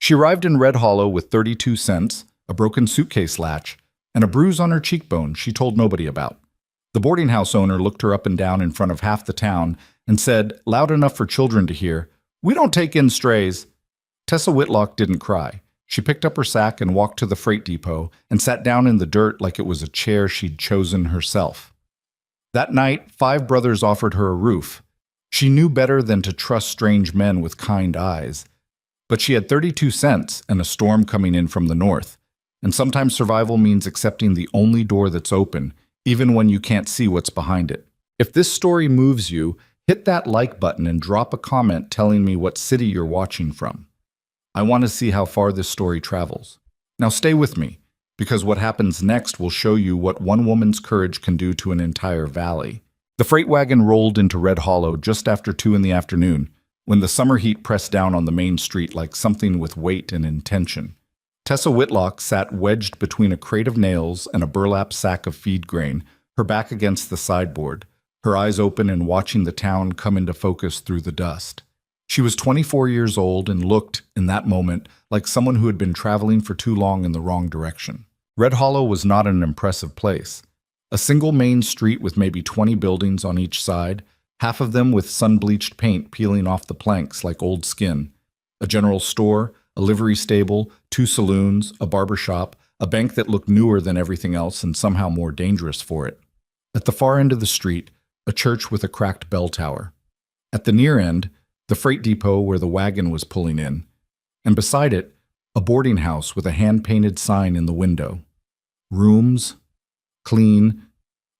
She arrived in Red Hollow with 32 cents, a broken suitcase latch, and a bruise on her cheekbone she told nobody about. The boarding house owner looked her up and down in front of half the town and said, loud enough for children to hear, "We don't take in strays." Tessa Whitlock didn't cry. She picked up her sack and walked to the freight depot and sat down in the dirt like it was a chair she'd chosen herself. That night, 5 brothers offered her a roof. She knew better than to trust strange men with kind eyes. But she had 32 cents and a storm coming in from the north. And sometimes survival means accepting the only door that's open, even when you can't see what's behind it. If this story moves you, hit that like button and drop a comment telling me what city you're watching from. I want to see how far this story travels. Now stay with me, because what happens next will show you what one woman's courage can do to an entire valley. The freight wagon rolled into Red Hollow just after 2 in the afternoon, when the summer heat pressed down on the main street like something with weight and intention. Tessa Whitlock sat wedged between a crate of nails and a burlap sack of feed grain, her back against the sideboard, her eyes open and watching the town come into focus through the dust. She was 24 years old and looked, in that moment, like someone who had been traveling for too long in the wrong direction. Red Hollow was not an impressive place. A single main street with maybe 20 buildings on each side, half of them with sun-bleached paint peeling off the planks like old skin. A general store, a livery stable, 2 saloons, a barber shop, a bank that looked newer than everything else and somehow more dangerous for it. At the far end of the street, a church with a cracked bell tower. At the near end, the freight depot where the wagon was pulling in. And beside it, a boarding house with a hand-painted sign in the window. Rooms, clean,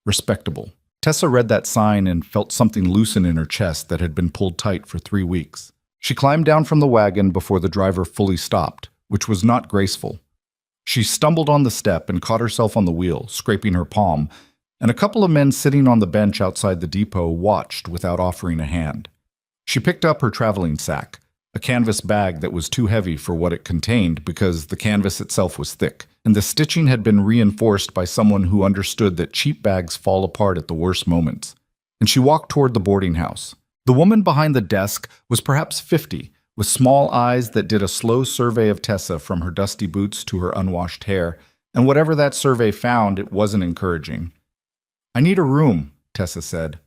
respectable. Tessa read that sign and felt something loosen in her chest that had been pulled tight for 3 weeks. She climbed down from the wagon before the driver fully stopped, which was not graceful. She stumbled on the step and caught herself on the wheel, scraping her palm, and a couple of men sitting on the bench outside the depot watched without offering a hand. She picked up her traveling sack, a canvas bag that was too heavy for what it contained because the canvas itself was thick, and the stitching had been reinforced by someone who understood that cheap bags fall apart at the worst moments. And she walked toward the boarding house. The woman behind the desk was perhaps 50, with small eyes that did a slow survey of Tessa from her dusty boots to her unwashed hair, and whatever that survey found, it wasn't encouraging. "I need a room," Tessa said.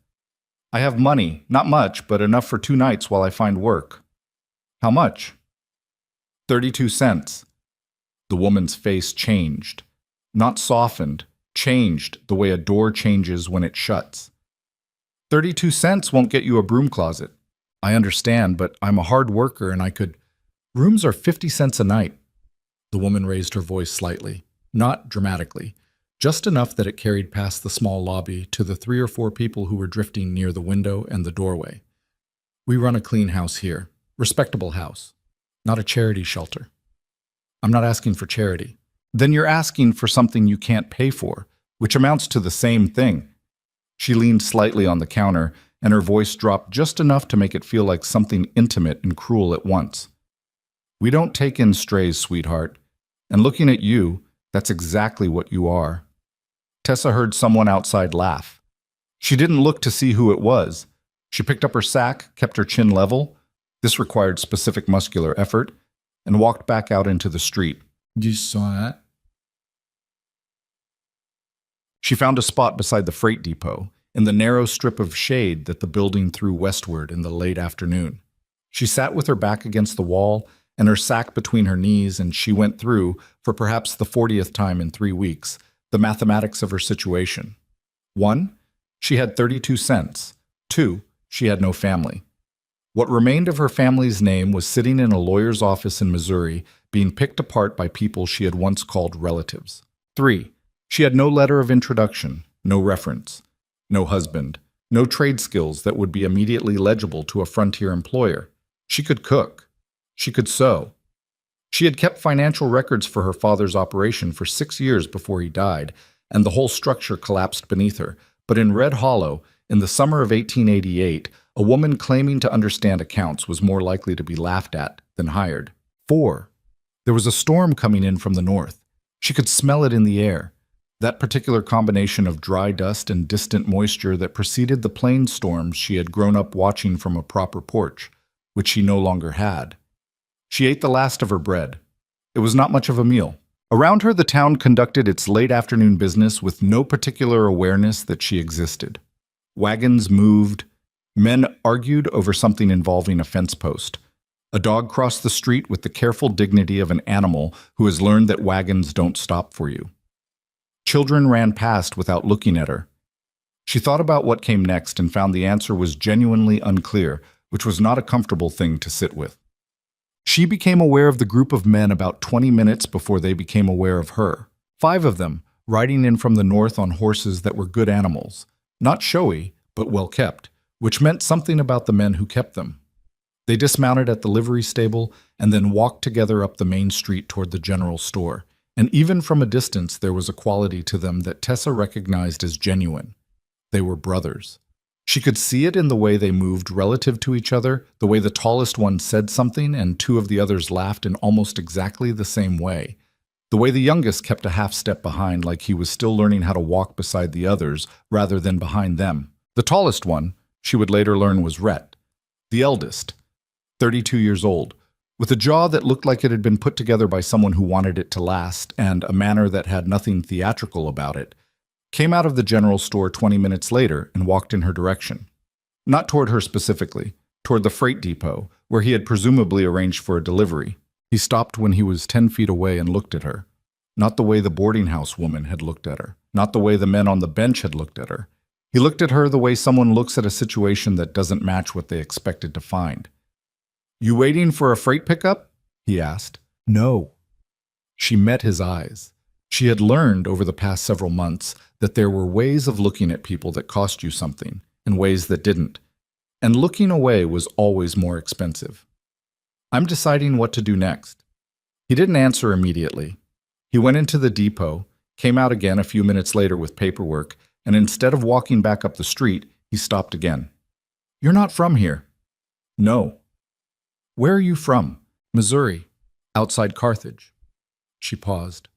"I have money, not much, but enough for 2 nights while I find work." "How much?" 32 cents. The woman's face changed. Not softened, changed the way a door changes when it shuts. 32 cents won't get you a broom closet. I understand, but I'm a hard worker and I could... Rooms are 50 cents a night. The woman raised her voice slightly, not dramatically, just enough that it carried past the small lobby to the 3 or 4 people who were drifting near the window and the doorway. "We run a clean house here. Respectable house. Not a charity shelter." "I'm not asking for charity." "Then you're asking for something you can't pay for, which amounts to the same thing." She leaned slightly on the counter, and her voice dropped just enough to make it feel like something intimate and cruel at once. "We don't take in strays, sweetheart. And looking at you, that's exactly what you are." Tessa heard someone outside laugh. She didn't look to see who it was. She picked up her sack, kept her chin level. This required specific muscular effort, and walked back out into the street. "You saw that?" She found a spot beside the freight depot, in the narrow strip of shade that the building threw westward in the late afternoon. She sat with her back against the wall and her sack between her knees, and she went through, for perhaps the 40th time in 3 weeks, the mathematics of her situation. 1, she had 32 cents. 2, she had no family. What remained of her family's name was sitting in a lawyer's office in Missouri, being picked apart by people she had once called relatives. 3, she had no letter of introduction, no reference, no husband, no trade skills that would be immediately legible to a frontier employer. She could cook. She could sew. She had kept financial records for her father's operation for 6 years before he died, and the whole structure collapsed beneath her. But in Red Hollow, in the summer of 1888, a woman claiming to understand accounts was more likely to be laughed at than hired. 4, there was a storm coming in from the north. She could smell it in the air. That particular combination of dry dust and distant moisture that preceded the plain storms she had grown up watching from a proper porch, which she no longer had. She ate the last of her bread. It was not much of a meal. Around her, the town conducted its late afternoon business with no particular awareness that she existed. Wagons moved. Men argued over something involving a fence post. A dog crossed the street with the careful dignity of an animal who has learned that wagons don't stop for you. Children ran past without looking at her. She thought about what came next and found the answer was genuinely unclear, which was not a comfortable thing to sit with. She became aware of the group of men about 20 minutes before they became aware of her. 5 of them, riding in from the north on horses that were good animals, not showy, but well kept, which meant something about the men who kept them. They dismounted at the livery stable and then walked together up the main street toward the general store, and even from a distance there was a quality to them that Tessa recognized as genuine. They were brothers. She could see it in the way they moved relative to each other, the way the tallest one said something and 2 of the others laughed in almost exactly the same way, the way the youngest kept a half step behind like he was still learning how to walk beside the others rather than behind them. The tallest one, she would later learn, was Rhett, the eldest, 32 years old, with a jaw that looked like it had been put together by someone who wanted it to last and a manner that had nothing theatrical about it, came out of the general store 20 minutes later and walked in her direction. Not toward her specifically, toward the freight depot, where he had presumably arranged for a delivery. He stopped when he was 10 feet away and looked at her. Not the way the boarding house woman had looked at her. Not the way the men on the bench had looked at her. He looked at her the way someone looks at a situation that doesn't match what they expected to find. "You waiting for a freight pickup?" he asked. "No." She met his eyes. She had learned over the past several months that there were ways of looking at people that cost you something and ways that didn't. And looking away was always more expensive. "I'm deciding what to do next." He didn't answer immediately. He went into the depot, came out again a few minutes later with paperwork, and instead of walking back up the street, he stopped again. "You're not from here." "No." "Where are you from?" "Missouri, outside Carthage." She paused.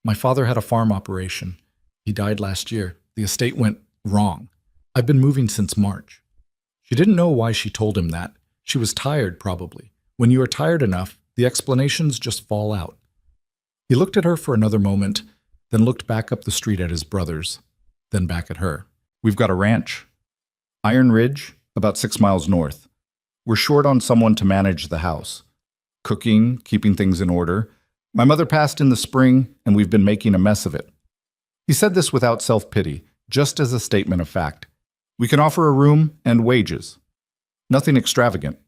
"My father had a farm operation. He died last year. The estate went wrong. I've been moving since March." She didn't know why she told him that. She was tired, probably. When you are tired enough, the explanations just fall out. He looked at her for another moment, then looked back up the street at his brothers, then back at her. "We've got a ranch. Iron Ridge, about 6 miles north. We're short on someone to manage the house. Cooking, keeping things in order. My mother passed in the spring, and we've been making a mess of it." He said this without self-pity, just as a statement of fact. "We can offer a room and wages. Nothing extravagant."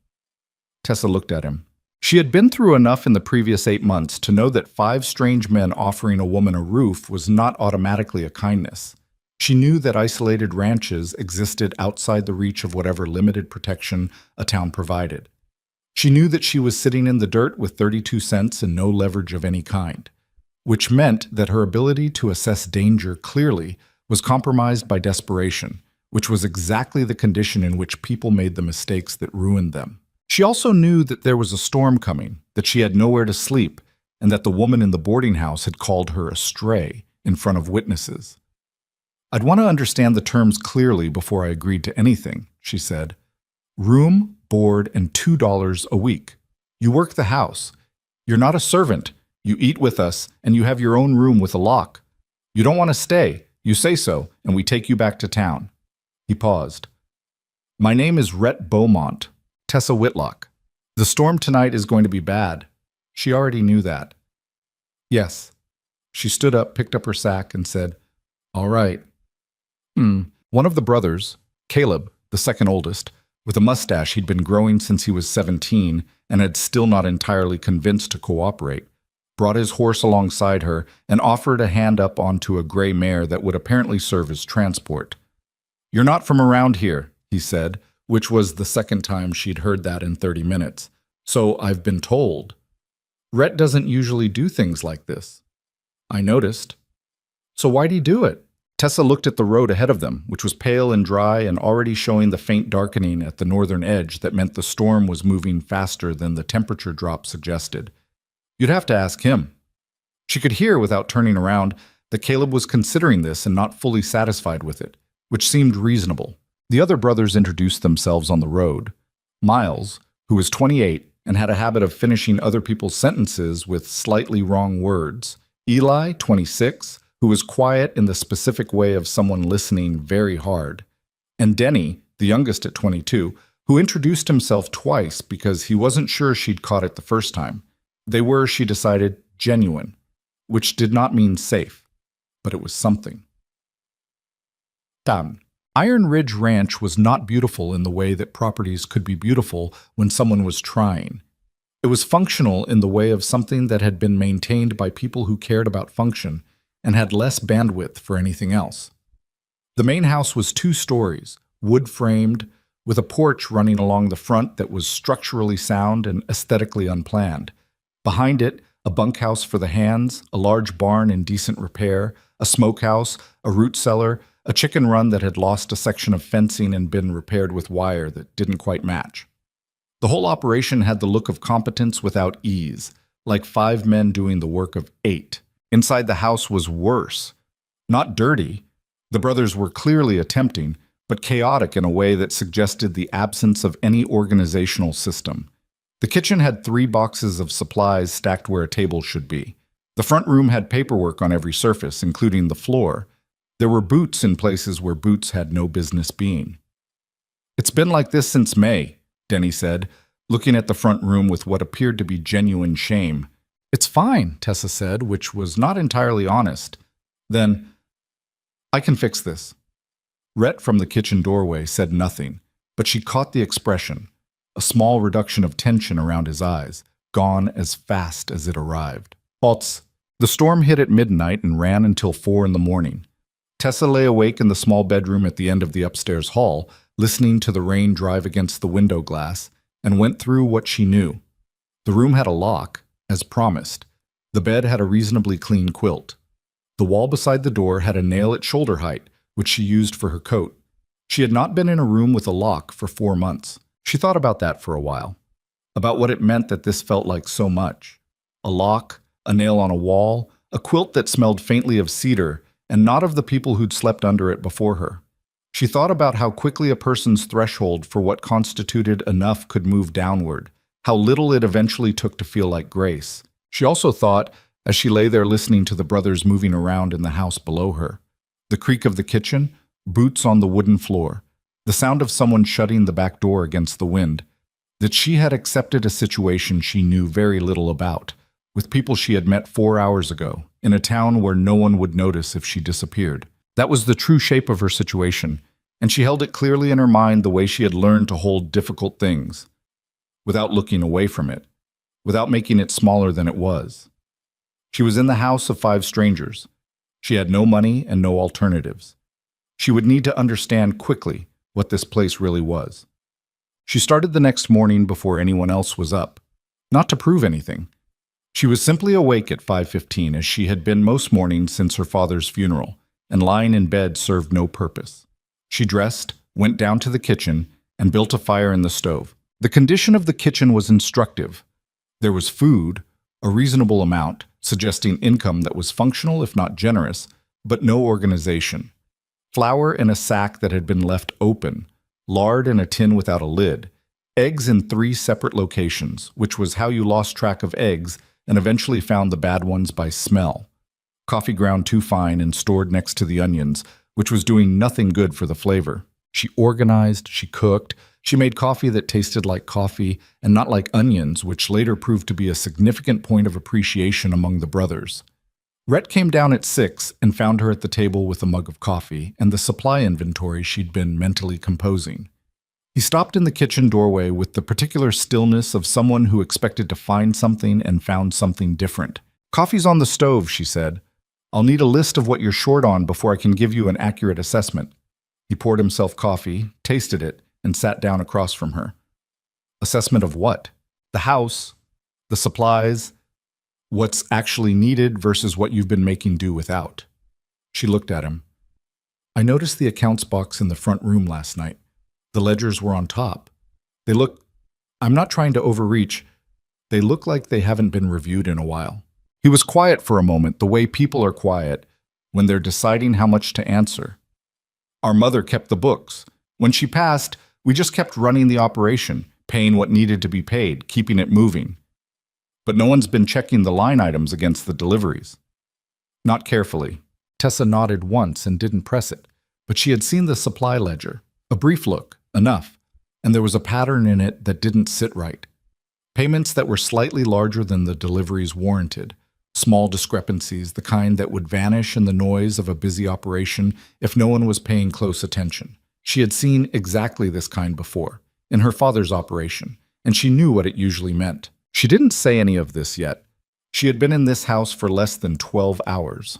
Tessa looked at him. She had been through enough in the previous 8 months to know that 5 strange men offering a woman a roof was not automatically a kindness. She knew that isolated ranches existed outside the reach of whatever limited protection a town provided. She knew that she was sitting in the dirt with 32 cents and no leverage of any kind, which meant that her ability to assess danger clearly was compromised by desperation, which was exactly the condition in which people made the mistakes that ruined them. She also knew that there was a storm coming, that she had nowhere to sleep, and that the woman in the boarding house had called her a stray in front of witnesses. "I'd want to understand the terms clearly before I agreed to anything," she said. "Room, board, and $2 a week. You work the house. You're not a servant. You eat with us, and you have your own room with a lock. You don't want to stay. You say so, and we take you back to town." He paused. "My name is Rhett Beaumont, Tessa Whitlock. The storm tonight is going to be bad." She already knew that. "Yes." She stood up, picked up her sack, and said, "All right." One of the brothers, Caleb, the second oldest, with a mustache he'd been growing since he was 17 and had still not entirely convinced to cooperate, brought his horse alongside her and offered a hand up onto a gray mare that would apparently serve as transport. "You're not from around here," he said, which was the second time she'd heard that in 30 minutes. "So I've been told. Rhett doesn't usually do things like this." "I noticed." "So why'd he do it?" Tessa looked at the road ahead of them, which was pale and dry and already showing the faint darkening at the northern edge that meant the storm was moving faster than the temperature drop suggested. "You'd have to ask him." She could hear, without turning around, that Caleb was considering this and not fully satisfied with it, which seemed reasonable. The other brothers introduced themselves on the road. Miles, who was 28 and had a habit of finishing other people's sentences with slightly wrong words. Eli, 26, who was quiet in the specific way of someone listening very hard. And Denny, the youngest at 22, who introduced himself twice because he wasn't sure she'd caught it the first time. They were, she decided, genuine, which did not mean safe, but it was something. Done. Iron Ridge Ranch was not beautiful in the way that properties could be beautiful when someone was trying. It was functional in the way of something that had been maintained by people who cared about function and had less bandwidth for anything else. The main house was 2 stories, wood-framed, with a porch running along the front that was structurally sound and aesthetically unplanned. Behind it, a bunkhouse for the hands, a large barn in decent repair, a smokehouse, a root cellar, a chicken run that had lost a section of fencing and been repaired with wire that didn't quite match. The whole operation had the look of competence without ease, like 5 men doing the work of 8. Inside the house was worse. Not dirty. The brothers were clearly attempting, but chaotic in a way that suggested the absence of any organizational system. The kitchen had 3 boxes of supplies stacked where a table should be. The front room had paperwork on every surface, including the floor. There were boots in places where boots had no business being. "It's been like this since May," Denny said, looking at the front room with what appeared to be genuine shame. "It's fine," Tessa said, which was not entirely honest. Then, "I can fix this." Rhett from the kitchen doorway said nothing, but she caught the expression, a small reduction of tension around his eyes, gone as fast as it arrived. False. The storm hit at midnight and ran until 4 in the morning. Tessa lay awake in the small bedroom at the end of the upstairs hall, listening to the rain drive against the window glass, and went through what she knew. The room had a lock, as promised. The bed had a reasonably clean quilt. The wall beside the door had a nail at shoulder height, which she used for her coat. She had not been in a room with a lock for 4 months. She thought about that for a while, about what it meant that this felt like so much. A lock, a nail on a wall, a quilt that smelled faintly of cedar, and not of the people who'd slept under it before her. She thought about how quickly a person's threshold for what constituted enough could move downward, how little it eventually took to feel like grace. She also thought, as she lay there listening to the brothers moving around in the house below her, the creak of the kitchen, boots on the wooden floor, the sound of someone shutting the back door against the wind, that she had accepted a situation she knew very little about, with people she had met 4 hours ago, in a town where no one would notice if she disappeared. That was the true shape of her situation, and she held it clearly in her mind the way she had learned to hold difficult things, without looking away from it, without making it smaller than it was. She was in the house of 5 strangers. She had no money and no alternatives. She would need to understand quickly what this place really was. She started the next morning before anyone else was up, not to prove anything. She was simply awake at 5:15, as she had been most mornings since her father's funeral, and lying in bed served no purpose. She dressed, went down to the kitchen, and built a fire in the stove. The condition of the kitchen was instructive. There was food, a reasonable amount, suggesting income that was functional if not generous, but no organization. Flour in a sack that had been left open, lard in a tin without a lid, eggs in 3 separate locations, which was how you lost track of eggs and eventually found the bad ones by smell. Coffee ground too fine and stored next to the onions, which was doing nothing good for the flavor. She organized, she cooked, she made coffee that tasted like coffee and not like onions, which later proved to be a significant point of appreciation among the brothers. Rhett came down at 6 and found her at the table with a mug of coffee and the supply inventory she'd been mentally composing. He stopped in the kitchen doorway with the particular stillness of someone who expected to find something and found something different. "Coffee's on the stove," she said. "I'll need a list of what you're short on before I can give you an accurate assessment." He poured himself coffee, tasted it, and sat down across from her. "Assessment of what?" "The house, the supplies, what's actually needed versus what you've been making do without." She looked at him. "I noticed the accounts box in the front room last night. The ledgers were on top. They look, I'm not trying to overreach, they look like they haven't been reviewed in a while." He was quiet for a moment, the way people are quiet when they're deciding how much to answer. "Our mother kept the books. When she passed, we just kept running the operation, paying what needed to be paid, keeping it moving. But no one's been checking the line items against the deliveries. Not carefully. Tessa nodded once and didn't press it, but she had seen the supply ledger. A brief look, enough, and there was a pattern in it that didn't sit right. Payments that were slightly larger than the deliveries warranted. Small discrepancies, the kind that would vanish in the noise of a busy operation if no one was paying close attention. She had seen exactly this kind before, in her father's operation, and she knew what it usually meant. She didn't say any of this yet. She had been in this house for less than 12 hours.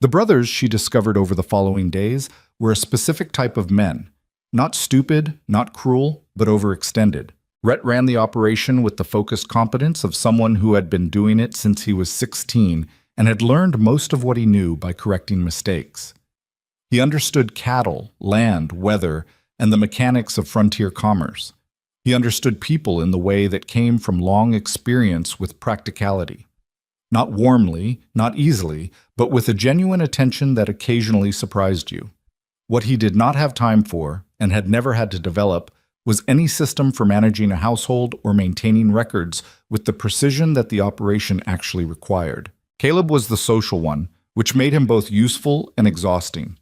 The brothers, she discovered over the following days, were a specific type of men. Not stupid, not cruel, but overextended. Rhett ran the operation with the focused competence of someone who had been doing it since he was 16 and had learned most of what he knew by correcting mistakes. He understood cattle, land, weather, and the mechanics of frontier commerce. He understood people in the way that came from long experience with practicality. Not warmly, not easily, but with a genuine attention that occasionally surprised you. What he did not have time for, and had never had to develop, was any system for managing a household or maintaining records with the precision that the operation actually required. Caleb was the social one, which made him both useful and exhausting.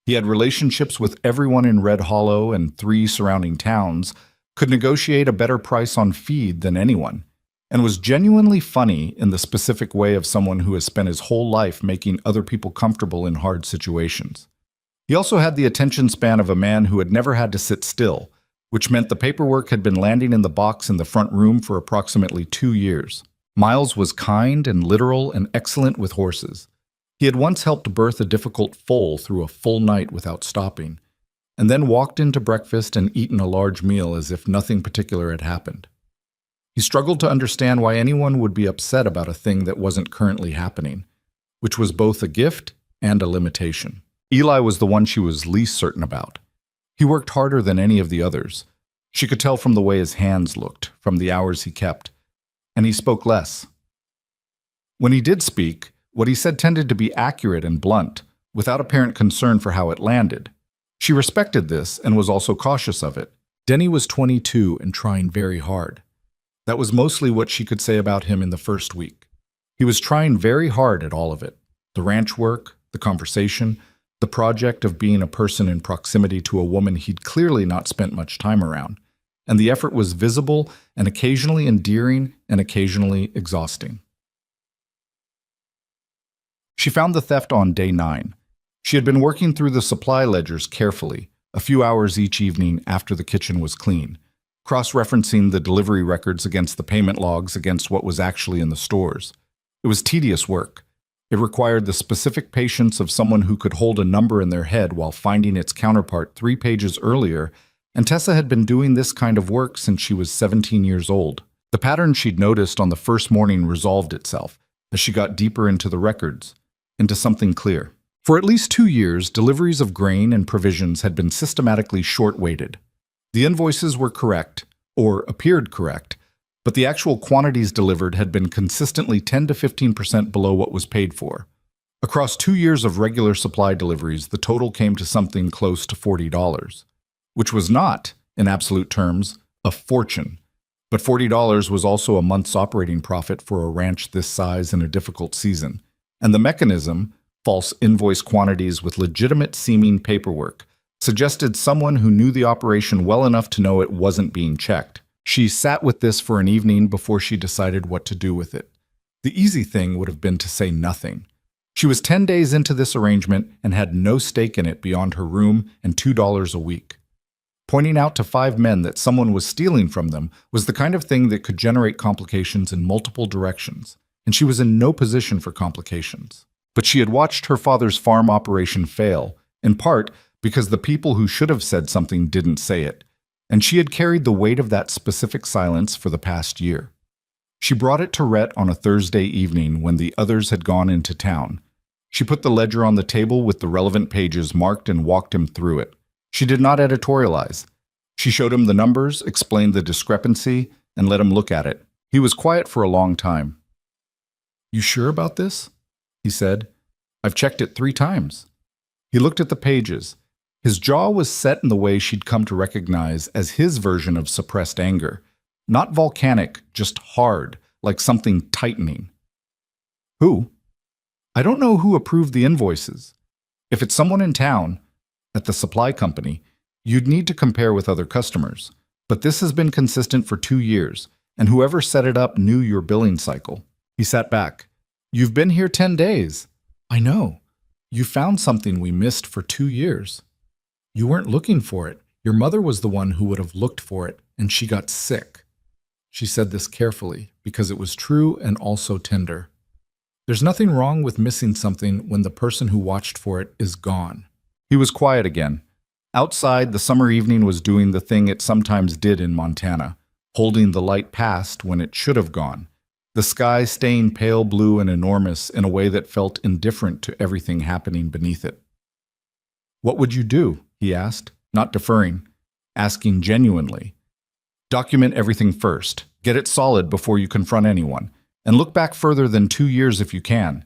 He had relationships with everyone in Red Hollow and 3 surrounding towns, could negotiate a better price on feed than anyone, and was genuinely funny in the specific way of someone who has spent his whole life making other people comfortable in hard situations. He also had the attention span of a man who had never had to sit still, which meant the paperwork had been landing in the box in the front room for approximately 2 years. Miles was kind and literal and excellent with horses. He had once helped birth a difficult foal through a full night without stopping, and then walked into breakfast and eaten a large meal as if nothing particular had happened. He struggled to understand why anyone would be upset about a thing that wasn't currently happening, which was both a gift and a limitation. Eli was the one she was least certain about. He worked harder than any of the others. She could tell from the way his hands looked, from the hours he kept, and he spoke less. When he did speak, what he said tended to be accurate and blunt, without apparent concern for how it landed. She respected this and was also cautious of it. Denny was 22 and trying very hard. That was mostly what she could say about him in the first week. He was trying very hard at all of it. The ranch work, the conversation, the project of being a person in proximity to a woman he'd clearly not spent much time around. And the effort was visible and occasionally endearing and occasionally exhausting. She found the theft on day 9. She had been working through the supply ledgers carefully, a few hours each evening after the kitchen was clean, cross-referencing the delivery records against the payment logs against what was actually in the stores. It was tedious work. It required the specific patience of someone who could hold a number in their head while finding its counterpart 3 pages earlier, and Tessa had been doing this kind of work since she was 17 years old. The pattern she'd noticed on the first morning resolved itself as she got deeper into the records, into something clear. For at least 2 years, deliveries of grain and provisions had been systematically short-weighted. The invoices were correct, or appeared correct, but the actual quantities delivered had been consistently 10 to 15% below what was paid for. Across 2 years of regular supply deliveries, the total came to something close to $40, which was not, in absolute terms, a fortune. But $40 was also a month's operating profit for a ranch this size in a difficult season. And the mechanism, false invoice quantities with legitimate-seeming paperwork, suggested someone who knew the operation well enough to know it wasn't being checked. She sat with this for an evening before she decided what to do with it. The easy thing would have been to say nothing. She was 10 days into this arrangement and had no stake in it beyond her room and $2 a week. Pointing out to 5 men that someone was stealing from them was the kind of thing that could generate complications in multiple directions, and she was in no position for complications. But she had watched her father's farm operation fail, in part because the people who should have said something didn't say it, and she had carried the weight of that specific silence for the past year. She brought it to Rhett on a Thursday evening when the others had gone into town. She put the ledger on the table with the relevant pages marked and walked him through it. She did not editorialize. She showed him the numbers, explained the discrepancy, and let him look at it. He was quiet for a long time. "You sure about this?" he said. "I've checked it 3 times. He looked at the pages. His jaw was set in the way she'd come to recognize as his version of suppressed anger. Not volcanic, just hard, like something tightening. Who? I don't know who approved the invoices. If it's someone in town, at the supply company, you'd need to compare with other customers. But this has been consistent for 2 years, and whoever set it up knew your billing cycle. He sat back. You've been here 10 days. I know. You found something we missed for 2 years. You weren't looking for it. Your mother was the one who would have looked for it, and she got sick. She said this carefully, because it was true and also tender. There's nothing wrong with missing something when the person who watched for it is gone. He was quiet again. Outside, the summer evening was doing the thing it sometimes did in Montana, holding the light past when it should have gone. The sky staying pale blue and enormous in a way that felt indifferent to everything happening beneath it. What would you do? He asked, not deferring, asking genuinely. Document everything first. Get it solid before you confront anyone. And look back further than 2 years if you can.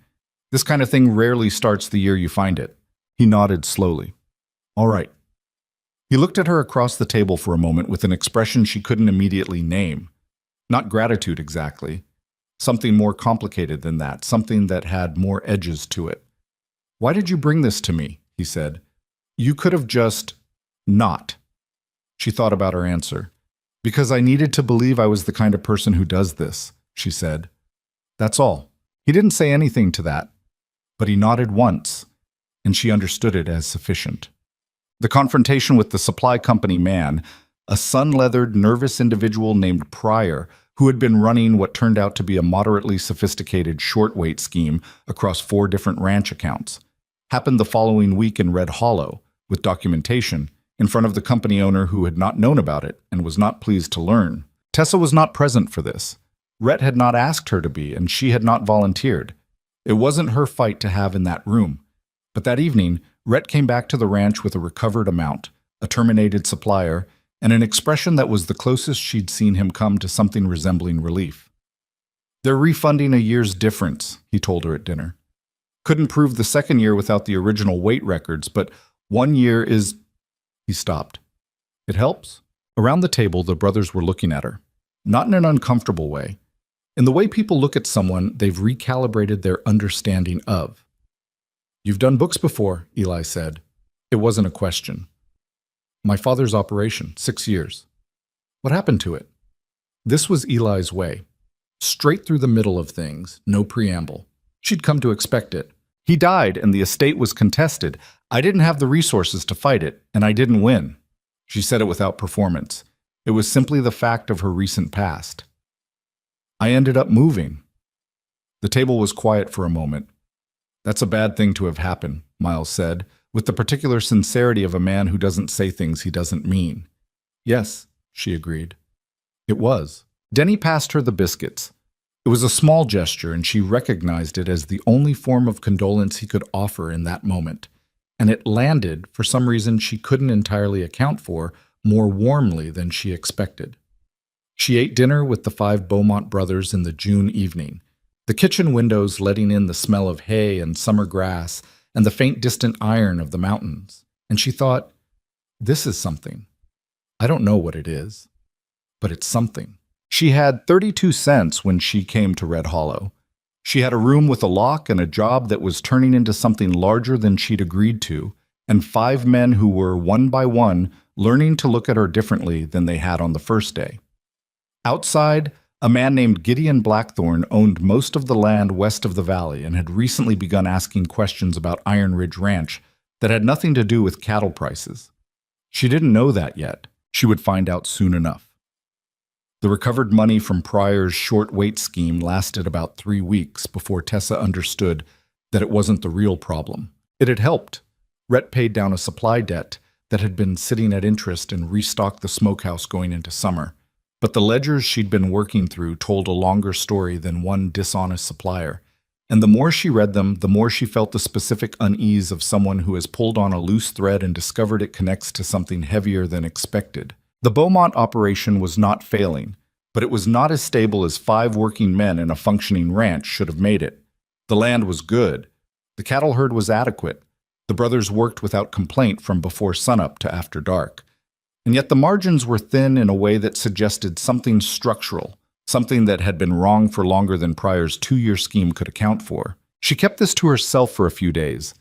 This kind of thing rarely starts the year you find it. He nodded slowly. All right. He looked at her across the table for a moment with an expression she couldn't immediately name. Not gratitude exactly. Something more complicated than that, something that had more edges to it. Why did you bring this to me? He said. You could have just not. She thought about her answer. Because I needed to believe I was the kind of person who does this, she said. That's all. He didn't say anything to that, but he nodded once, and she understood it as sufficient. The confrontation with the supply company man, a sun-leathered, nervous individual named Pryor, who had been running what turned out to be a moderately sophisticated short-weight scheme across 4 different ranch accounts, happened the following week in Red Hollow, with documentation, in front of the company owner who had not known about it and was not pleased to learn. Tessa was not present for this. Rhett had not asked her to be, and she had not volunteered. It wasn't her fight to have in that room. But that evening, Rhett came back to the ranch with a recovered amount, a terminated supplier, and an expression that was the closest she'd seen him come to something resembling relief. They're refunding a year's difference, he told her at dinner. Couldn't prove the second year without the original weight records, but 1 year is... He stopped. It helps. Around the table, the brothers were looking at her. Not in an uncomfortable way. In the way people look at someone they've recalibrated their understanding of. You've done books before, Eli said. It wasn't a question. My father's operation, 6 years. What happened to it? This was Eli's way. Straight through the middle of things, no preamble. She'd come to expect it. He died and the estate was contested. I didn't have the resources to fight it, and I didn't win. She said it without performance. It was simply the fact of her recent past. I ended up moving. The table was quiet for a moment. That's a bad thing to have happened, Miles said, with the particular sincerity of a man who doesn't say things he doesn't mean. Yes, she agreed. It was. Denny passed her the biscuits. It was a small gesture, and she recognized it as the only form of condolence he could offer in that moment. And it landed, for some reason she couldn't entirely account for, more warmly than she expected. She ate dinner with the 5 Beaumont brothers in the June evening, the kitchen windows letting in the smell of hay and summer grass and the faint distant iron of the mountains. And she thought, this is something. I don't know what it is, but it's something. She had 32 cents when she came to Red Hollow. She had a room with a lock and a job that was turning into something larger than she'd agreed to, and 5 men who were, one by one, learning to look at her differently than they had on the first day. Outside, a man named Gideon Blackthorne owned most of the land west of the valley and had recently begun asking questions about Iron Ridge Ranch that had nothing to do with cattle prices. She didn't know that yet. She would find out soon enough. The recovered money from Pryor's short weight scheme lasted about 3 weeks before Tessa understood that it wasn't the real problem. It had helped. Rhett paid down a supply debt that had been sitting at interest and restocked the smokehouse going into summer. But the ledgers she'd been working through told a longer story than one dishonest supplier. And the more she read them, the more she felt the specific unease of someone who has pulled on a loose thread and discovered it connects to something heavier than expected. The Beaumont operation was not failing, but it was not as stable as 5 working men in a functioning ranch should have made it. The land was good. The cattle herd was adequate. The brothers worked without complaint from before sunup to after dark. And yet the margins were thin in a way that suggested something structural, something that had been wrong for longer than Pryor's 2-year scheme could account for. She kept this to herself for a few days,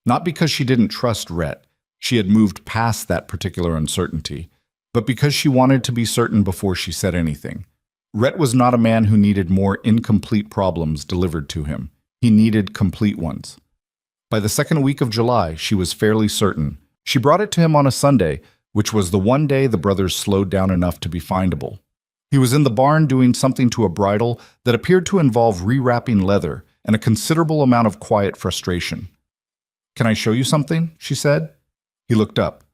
not because she didn't trust Rhett. She had moved past that particular uncertainty, but because she wanted to be certain before she said anything. Rhett was not a man who needed more incomplete problems delivered to him. He needed complete ones. By the second week of July, she was fairly certain. She brought it to him on a Sunday, which was the one day the brothers slowed down enough to be findable. He was in the barn doing something to a bridle that appeared to involve rewrapping leather and a considerable amount of quiet frustration. "Can I show you something?" she said. He looked up.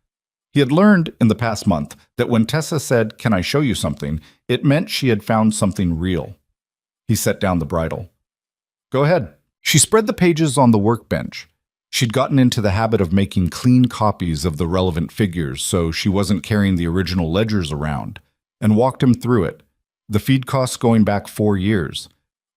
He had learned in the past month that when Tessa said, "Can I show you something?" it meant she had found something real. He set down the bridle. "Go ahead." She spread the pages on the workbench. She'd gotten into the habit of making clean copies of the relevant figures so she wasn't carrying the original ledgers around, and walked him through it. The feed costs going back 4 years,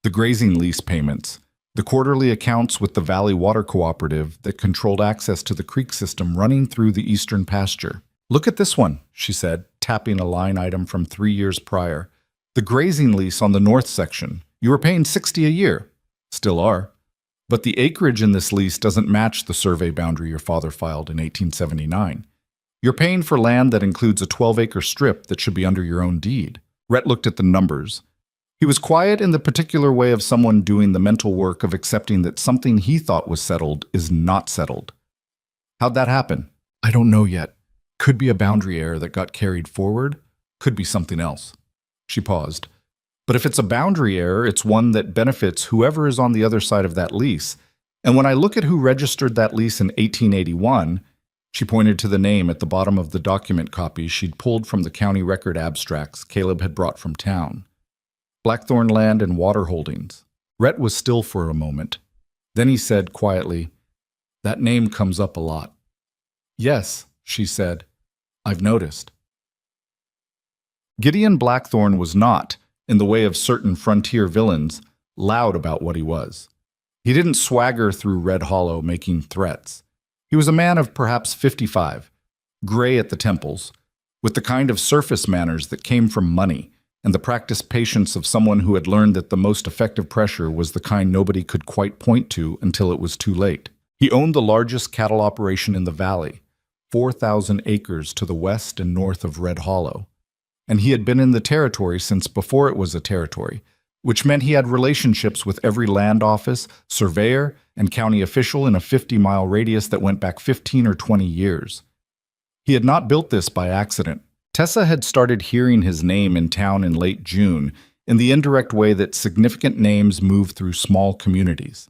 the grazing lease payments, the quarterly accounts with the Valley Water Cooperative that controlled access to the creek system running through the eastern pasture. "Look at this one," she said, tapping a line item from 3 years prior. "The grazing lease on the north section. You were paying $60 a year. Still are. But the acreage in this lease doesn't match the survey boundary your father filed in 1879. You're paying for land that includes a 12-acre strip that should be under your own deed." Rhett looked at the numbers. He was quiet in the particular way of someone doing the mental work of accepting that something he thought was settled is not settled. "How'd that happen?" "I don't know yet. Could be a boundary error that got carried forward. Could be something else." She paused. "But if it's a boundary error, it's one that benefits whoever is on the other side of that lease. And when I look at who registered that lease in 1881, she pointed to the name at the bottom of the document copy she'd pulled from the county record abstracts Caleb had brought from town. Blackthorn Land and Water Holdings. Rhett was still for a moment. Then he said quietly, "That name comes up a lot." "Yes," she said, "I've noticed." Gideon Blackthorn was not, in the way of certain frontier villains, loud about what he was. He didn't swagger through Red Hollow making threats. He was a man of perhaps 55, gray at the temples, with the kind of surface manners that came from money and the practiced patience of someone who had learned that the most effective pressure was the kind nobody could quite point to until it was too late. He owned the largest cattle operation in the valley, 4,000 acres to the west and north of Red Hollow. And he had been in the territory since before it was a territory, which meant he had relationships with every land office, surveyor, and county official in a 50-mile radius that went back 15 or 20 years. He had not built this by accident. Tessa had started hearing his name in town in late June, in the indirect way that significant names move through small communities.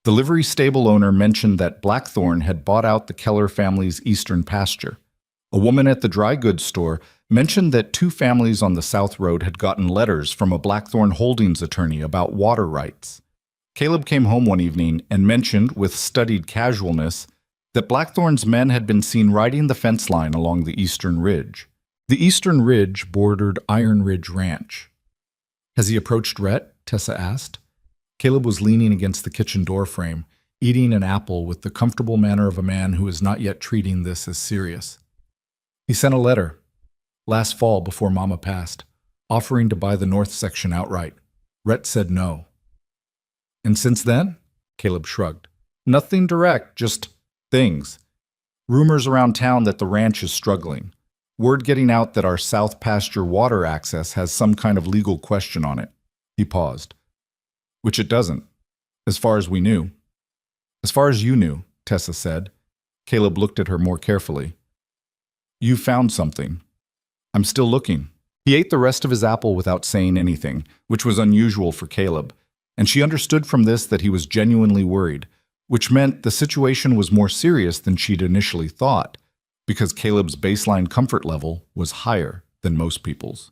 The livery stable owner mentioned that Blackthorn had bought out the Keller family's eastern pasture. A woman at the dry goods store mentioned that 2 families on the South Road had gotten letters from a Blackthorn Holdings attorney about water rights. Caleb came home one evening and mentioned, with studied casualness, that Blackthorn's men had been seen riding the fence line along the eastern ridge. The eastern ridge bordered Iron Ridge Ranch. "Has he approached Rhett?" Tessa asked. Caleb was leaning against the kitchen door frame, eating an apple with the comfortable manner of a man who is not yet treating this as serious. "He sent a letter last fall before Mama passed, offering to buy the north section outright. Rhett said no." "And since then?" Caleb shrugged. "Nothing direct, just things. Rumors around town that the ranch is struggling. Word getting out that our south pasture water access has some kind of legal question on it." He paused. "Which it doesn't, as far as we knew." "As far as you knew," Tessa said. Caleb looked at her more carefully. "You found something." "I'm still looking." He ate the rest of his apple without saying anything, which was unusual for Caleb, and she understood from this that he was genuinely worried, which meant the situation was more serious than she'd initially thought, because Caleb's baseline comfort level was higher than most people's.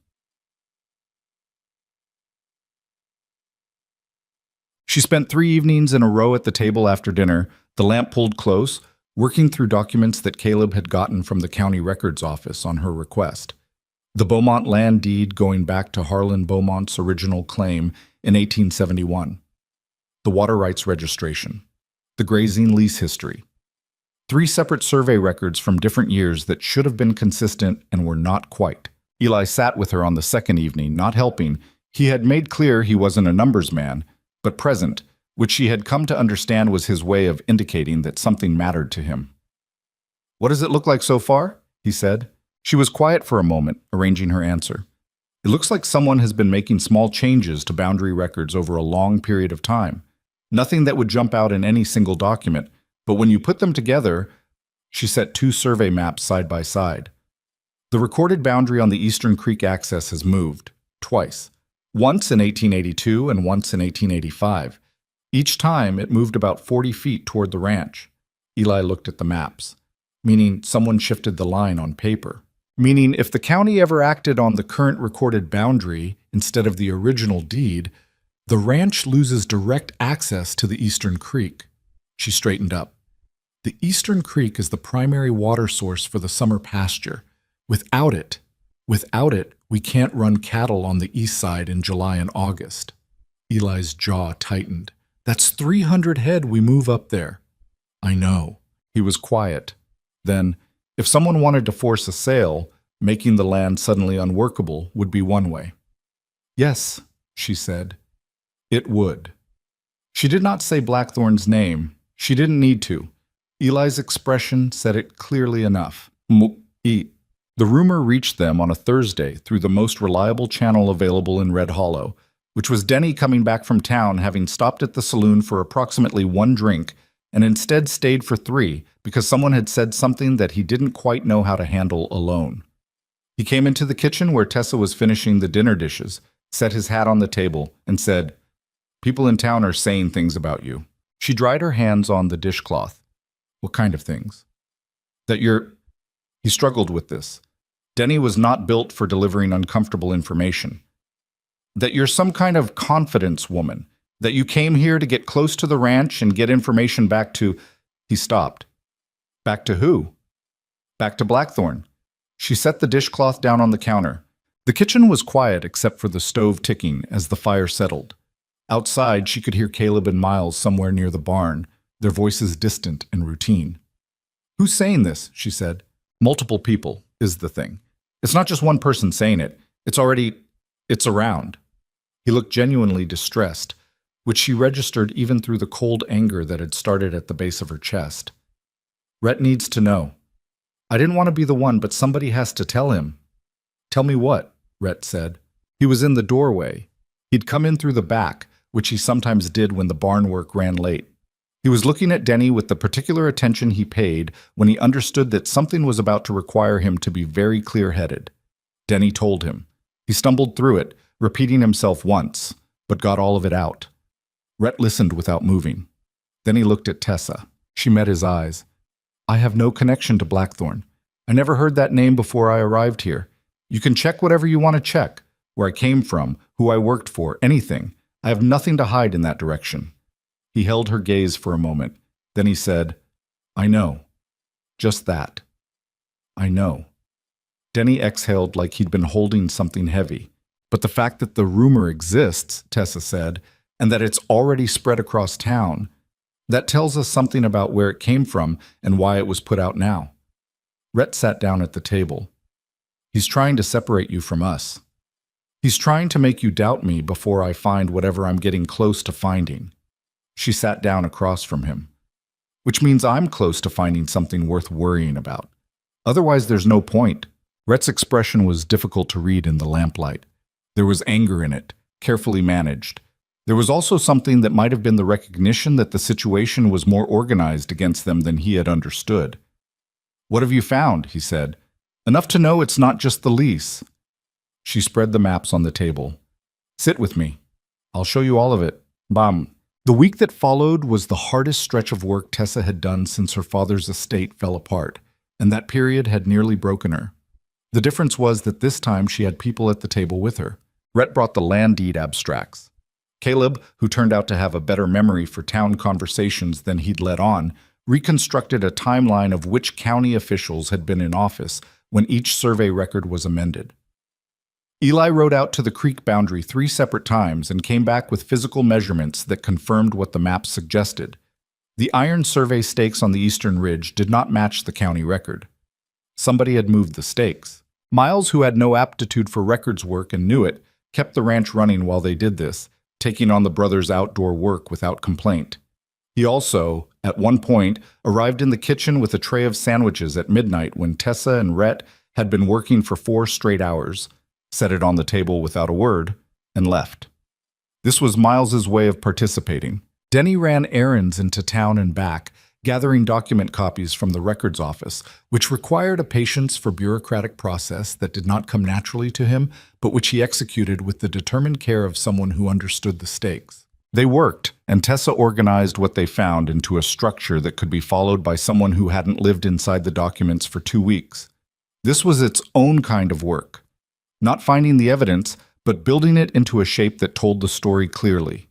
She spent 3 evenings in a row at the table after dinner, the lamp pulled close, working through documents that Caleb had gotten from the county records office on her request. The Beaumont land deed going back to Harlan Beaumont's original claim in 1871. The water rights registration. The grazing lease history. 3 separate survey records from different years that should have been consistent and were not quite. Eli sat with her on the second evening, not helping. He had made clear he wasn't a numbers man, but present, which she had come to understand was his way of indicating that something mattered to him. "What does it look like so far?" he said. She was quiet for a moment, arranging her answer. "It looks like someone has been making small changes to boundary records over a long period of time. Nothing that would jump out in any single document, but when you put them together," she set 2 survey maps side by side. "The recorded boundary on the Eastern Creek access has moved, twice. Once in 1882 and once in 1885. Each time it moved about 40 feet toward the ranch." Eli looked at the maps, meaning someone shifted the line on paper. Meaning if the county ever acted on the current recorded boundary instead of the original deed, the ranch loses direct access to the Eastern Creek. She straightened up. "The Eastern Creek is the primary water source for the summer pasture. Without it, we can't run cattle on the east side in July and August." Eli's jaw tightened. "That's 300 head we move up there." "I know." He was quiet. Then, if someone wanted to force a sale, making the land suddenly unworkable would be one way. "Yes," she said, "it would." She did not say Blackthorn's name. She didn't need to. Eli's expression said it clearly enough. The rumor reached them on a Thursday through the most reliable channel available in Red Hollow, which was Denny coming back from town having stopped at the saloon for approximately 1 drink and instead stayed for 3 because someone had said something that he didn't quite know how to handle alone. He came into the kitchen where Tessa was finishing the dinner dishes, set his hat on the table, and said, "People in town are saying things about you." She dried her hands on the dishcloth. "What kind of things?" "That you're—" He struggled with this. Denny was not built for delivering uncomfortable information. "That you're some kind of confidence woman. That you came here to get close to the ranch and get information back to—" He stopped. "Back to who?" "Back to Blackthorn." She set the dishcloth down on the counter. The kitchen was quiet except for the stove ticking as the fire settled. Outside, she could hear Caleb and Miles somewhere near the barn, their voices distant and routine. "Who's saying this?" she said. "Multiple people is the thing. It's not just one person saying it. It's around." He looked genuinely distressed, which she registered even through the cold anger that had started at the base of her chest. "Rhett needs to know. I didn't want to be the one, but somebody has to tell him." "Tell me what?" Rhett said. He was in the doorway. He'd come in through the back, which he sometimes did when the barn work ran late. He was looking at Denny with the particular attention he paid when he understood that something was about to require him to be very clear-headed. Denny told him. He stumbled through it, repeating himself once, but got all of it out. Rhett listened without moving. Then he looked at Tessa. She met his eyes. "I have no connection to Blackthorn. I never heard that name before I arrived here. You can check whatever you want to check, where I came from, who I worked for, anything. I have nothing to hide in that direction." He held her gaze for a moment. Then he said, "I know. Just that. I know." Denny exhaled like he'd been holding something heavy. "But the fact that the rumor exists," Tessa said, "and that it's already spread across town, that tells us something about where it came from and why it was put out now." Rhett sat down at the table. "He's trying to separate you from us. He's trying to make you doubt me before I find whatever I'm getting close to finding." She sat down across from him. "Which means I'm close to finding something worth worrying about. Otherwise, there's no point." Rhett's expression was difficult to read in the lamplight. There was anger in it, carefully managed. There was also something that might have been the recognition that the situation was more organized against them than he had understood. "What have you found?" he said. "Enough to know it's not just the lease." She spread the maps on the table. "Sit with me. I'll show you all of it. Bam." The week that followed was the hardest stretch of work Tessa had done since her father's estate fell apart, and that period had nearly broken her. The difference was that this time she had people at the table with her. Rhett brought the land deed abstracts. Caleb, who turned out to have a better memory for town conversations than he'd let on, reconstructed a timeline of which county officials had been in office when each survey record was amended. Eli rode out to the creek boundary 3 separate times and came back with physical measurements that confirmed what the maps suggested. The iron survey stakes on the eastern ridge did not match the county record. Somebody had moved the stakes. Miles, who had no aptitude for records work and knew it, kept the ranch running while they did this, taking on the brothers' outdoor work without complaint. He also, at one point, arrived in the kitchen with a tray of sandwiches at midnight when Tessa and Rhett had been working for 4 straight hours, set it on the table without a word, and left. This was Miles's way of participating. Denny ran errands into town and back, gathering document copies from the records office, which required a patience for bureaucratic process that did not come naturally to him, but which he executed with the determined care of someone who understood the stakes. They worked, and Tessa organized what they found into a structure that could be followed by someone who hadn't lived inside the documents for 2 weeks. This was its own kind of work. Not finding the evidence, but building it into a shape that told the story clearly.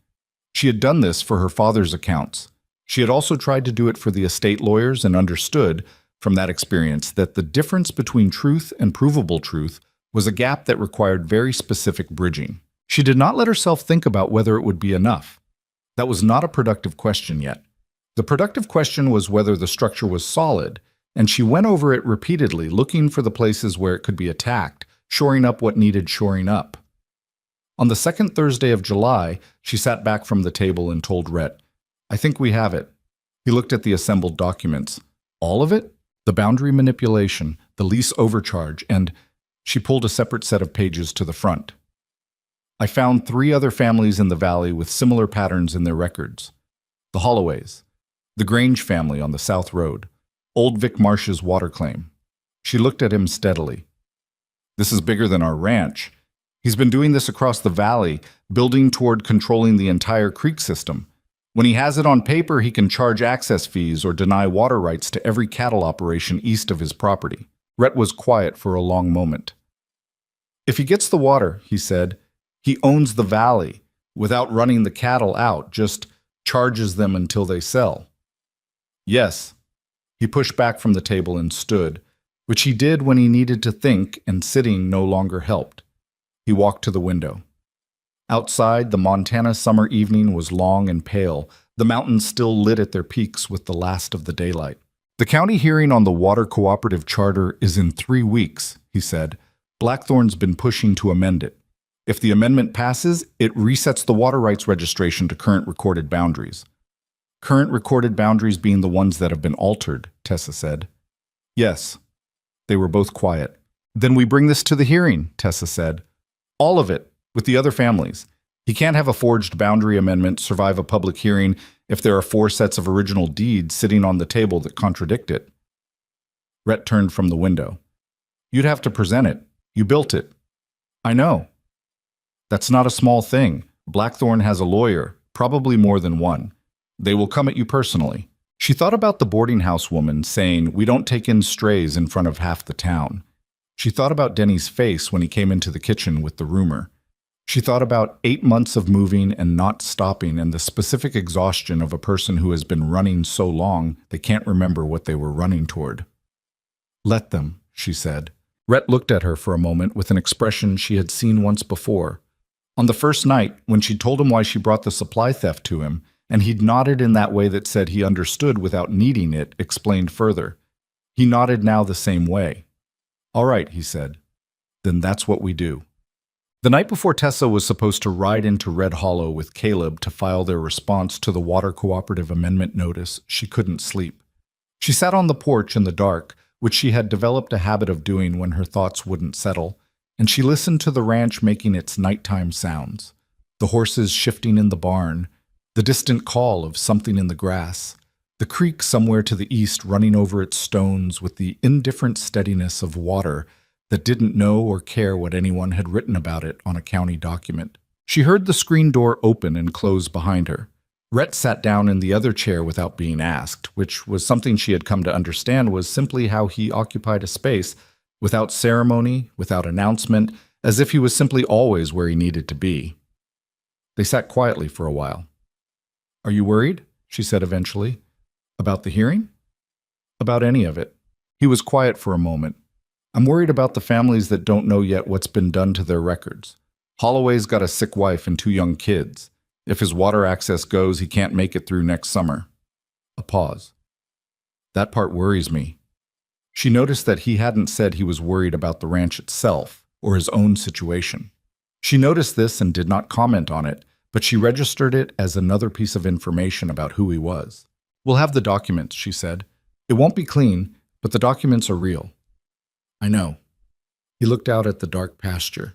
She had done this for her father's accounts. She had also tried to do it for the estate lawyers and understood, from that experience, that the difference between truth and provable truth was a gap that required very specific bridging. She did not let herself think about whether it would be enough. That was not a productive question yet. The productive question was whether the structure was solid, and she went over it repeatedly, looking for the places where it could be attacked, shoring up what needed shoring up. On the second Thursday of July, she sat back from the table and told Rhett, "I think we have it." He looked at the assembled documents. All of it? The boundary manipulation, the lease overcharge, and she pulled a separate set of pages to the front. "I found 3 other families in the valley with similar patterns in their records. The Holloways, the Grange family on the South Road, Old Vic Marsh's water claim." She looked at him steadily. "This is bigger than our ranch. He's been doing this across the valley, building toward controlling the entire creek system. When he has it on paper, he can charge access fees or deny water rights to every cattle operation east of his property." Rhett was quiet for a long moment. "If he gets the water," he said, "he owns the valley, without running the cattle out, just charges them until they sell." "Yes." He pushed back from the table and stood, which he did when he needed to think, and sitting no longer helped. He walked to the window. Outside, the Montana summer evening was long and pale, the mountains still lit at their peaks with the last of the daylight. "The county hearing on the water cooperative charter is in 3 weeks," he said. "Blackthorn's been pushing to amend it. If the amendment passes, it resets the water rights registration to current recorded boundaries." "Current recorded boundaries being the ones that have been altered," Tessa said. "Yes." They were both quiet. "Then we bring this to the hearing," Tessa said. "All of it, with the other families. He can't have a forged boundary amendment survive a public hearing if there are 4 sets of original deeds sitting on the table that contradict it." Rhett turned from the window. "You'd have to present it. You built it." "I know." "That's not a small thing. Blackthorn has a lawyer, probably more than one. They will come at you personally." She thought about the boarding house woman saying, "We don't take in strays," in front of half the town. She thought about Denny's face when he came into the kitchen with the rumor. She thought about 8 months of moving and not stopping and the specific exhaustion of a person who has been running so long they can't remember what they were running toward. "Let them," she said. Rhett looked at her for a moment with an expression she had seen once before. On the first night, when she told him why she brought the supply theft to him, and he'd nodded in that way that said he understood without needing it, explained further. He nodded now the same way. "All right," he said. "Then that's what we do." The night before Tessa was supposed to ride into Red Hollow with Caleb to file their response to the Water Cooperative Amendment Notice, she couldn't sleep. She sat on the porch in the dark, which she had developed a habit of doing when her thoughts wouldn't settle, and she listened to the ranch making its nighttime sounds. The horses shifting in the barn, the distant call of something in the grass, the creek somewhere to the east running over its stones with the indifferent steadiness of water that didn't know or care what anyone had written about it on a county document. She heard the screen door open and close behind her. Rhett sat down in the other chair without being asked, which was something she had come to understand was simply how he occupied a space, without ceremony, without announcement, as if he was simply always where he needed to be. They sat quietly for a while. "Are you worried?" she said eventually. "About the hearing?" "About any of it." He was quiet for a moment. "I'm worried about the families that don't know yet what's been done to their records. Holloway's got a sick wife and 2 young kids. If his water access goes, he can't make it through next summer." A pause. That part worries me. She noticed that he hadn't said he was worried about the ranch itself or his own situation. She noticed this and did not comment on it, but she registered it as another piece of information about who he was. We'll have the documents, she said. It won't be clean, but the documents are real. I know. He looked out at the dark pasture.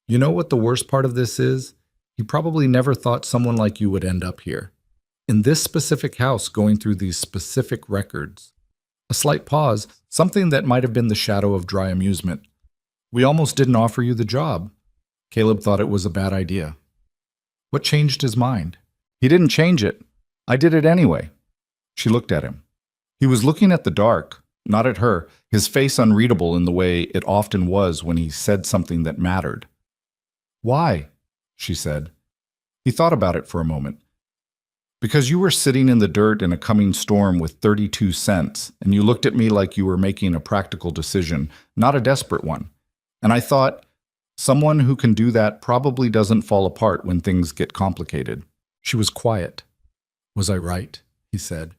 You know what the worst part of this is? He probably never thought someone like you would end up here. In this specific house, going through these specific records. A slight pause, something that might have been the shadow of dry amusement. We almost didn't offer you the job. Caleb thought it was a bad idea. What changed his mind? He didn't change it. I did it anyway. She looked at him. He was looking at the dark, not at her, his face unreadable in the way it often was when he said something that mattered. Why? She said. He thought about it for a moment. Because you were sitting in the dirt in a coming storm with 32 cents, and you looked at me like you were making a practical decision, not a desperate one. And I thought, someone who can do that probably doesn't fall apart when things get complicated. She was quiet. Was I right? He said.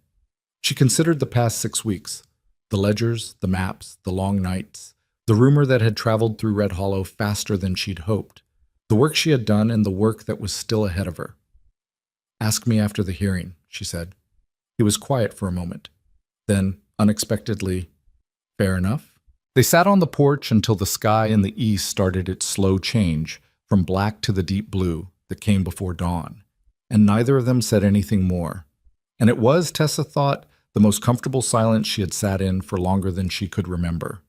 She considered the past 6 weeks, the ledgers, the maps, the long nights, the rumor that had traveled through Red Hollow faster than she'd hoped, the work she had done and the work that was still ahead of her. Ask me after the hearing, she said. He was quiet for a moment. Then, unexpectedly, fair enough? They sat on the porch until the sky in the east started its slow change from black to the deep blue that came before dawn, and neither of them said anything more. And it was, Tessa thought, the most comfortable silence she had sat in for longer than she could remember.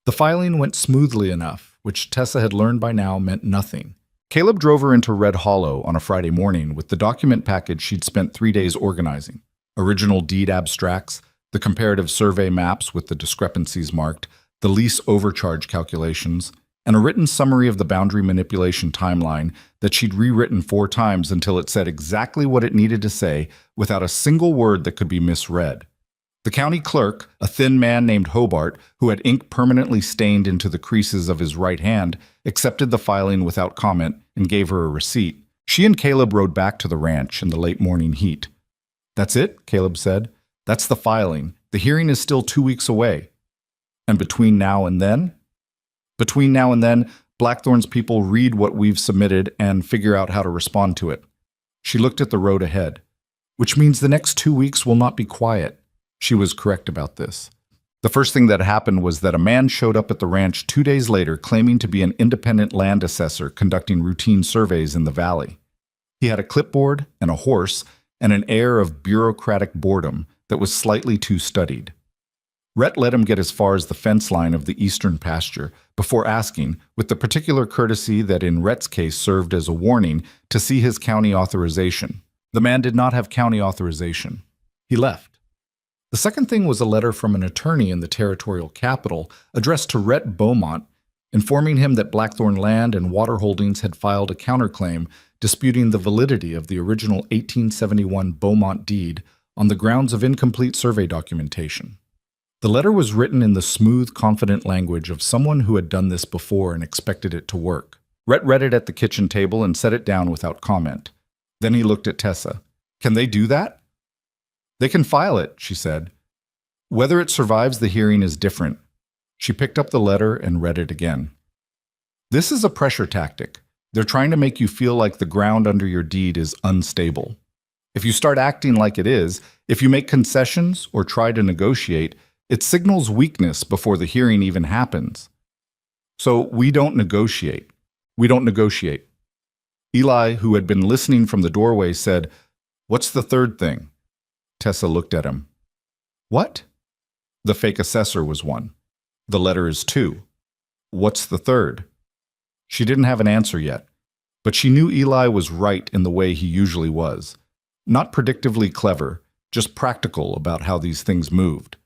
The filing went smoothly enough, which Tessa had learned by now meant nothing. Caleb drove her into Red Hollow on a Friday morning with the document package she'd spent 3 days organizing. Original deed abstracts, the comparative survey maps with the discrepancies marked, the lease overcharge calculations, and a written summary of the boundary manipulation timeline that she'd rewritten 4 times until it said exactly what it needed to say without a single word that could be misread. The county clerk, a thin man named Hobart, who had ink permanently stained into the creases of his right hand, accepted the filing without comment and gave her a receipt. She and Caleb rode back to the ranch in the late morning heat. That's it, Caleb said. That's the filing. The hearing is still 2 weeks away. And between now and then? Between now and then, Blackthorn's people read what we've submitted and figure out how to respond to it. She looked at the road ahead. Which means the next 2 weeks will not be quiet. She was correct about this. The first thing that happened was that a man showed up at the ranch 2 days later claiming to be an independent land assessor conducting routine surveys in the valley. He had a clipboard and a horse and an air of bureaucratic boredom that was slightly too studied. Rhett let him get as far as the fence line of the eastern pasture before asking, with the particular courtesy that in Rhett's case served as a warning, to see his county authorization. The man did not have county authorization. He left. The second thing was a letter from an attorney in the territorial capital addressed to Rhett Beaumont, informing him that Blackthorn Land and Water Holdings had filed a counterclaim disputing the validity of the original 1871 Beaumont deed on the grounds of incomplete survey documentation. The letter was written in the smooth, confident language of someone who had done this before and expected it to work. Rhett read it at the kitchen table and set it down without comment. Then he looked at Tessa. Can they do that? They can file it, she said. Whether it survives the hearing is different. She picked up the letter and read it again. This is a pressure tactic. They're trying to make you feel like the ground under your deed is unstable. If you start acting like it is, if you make concessions or try to negotiate, it signals weakness before the hearing even happens. So we don't negotiate. We don't negotiate. Eli, who had been listening from the doorway, said, "What's the third thing?" Tessa looked at him. What? The fake assessor was one. The letter is 2. What's the third? She didn't have an answer yet, but she knew Eli was right in the way he usually was. Not predictively clever, just practical about how these things moved.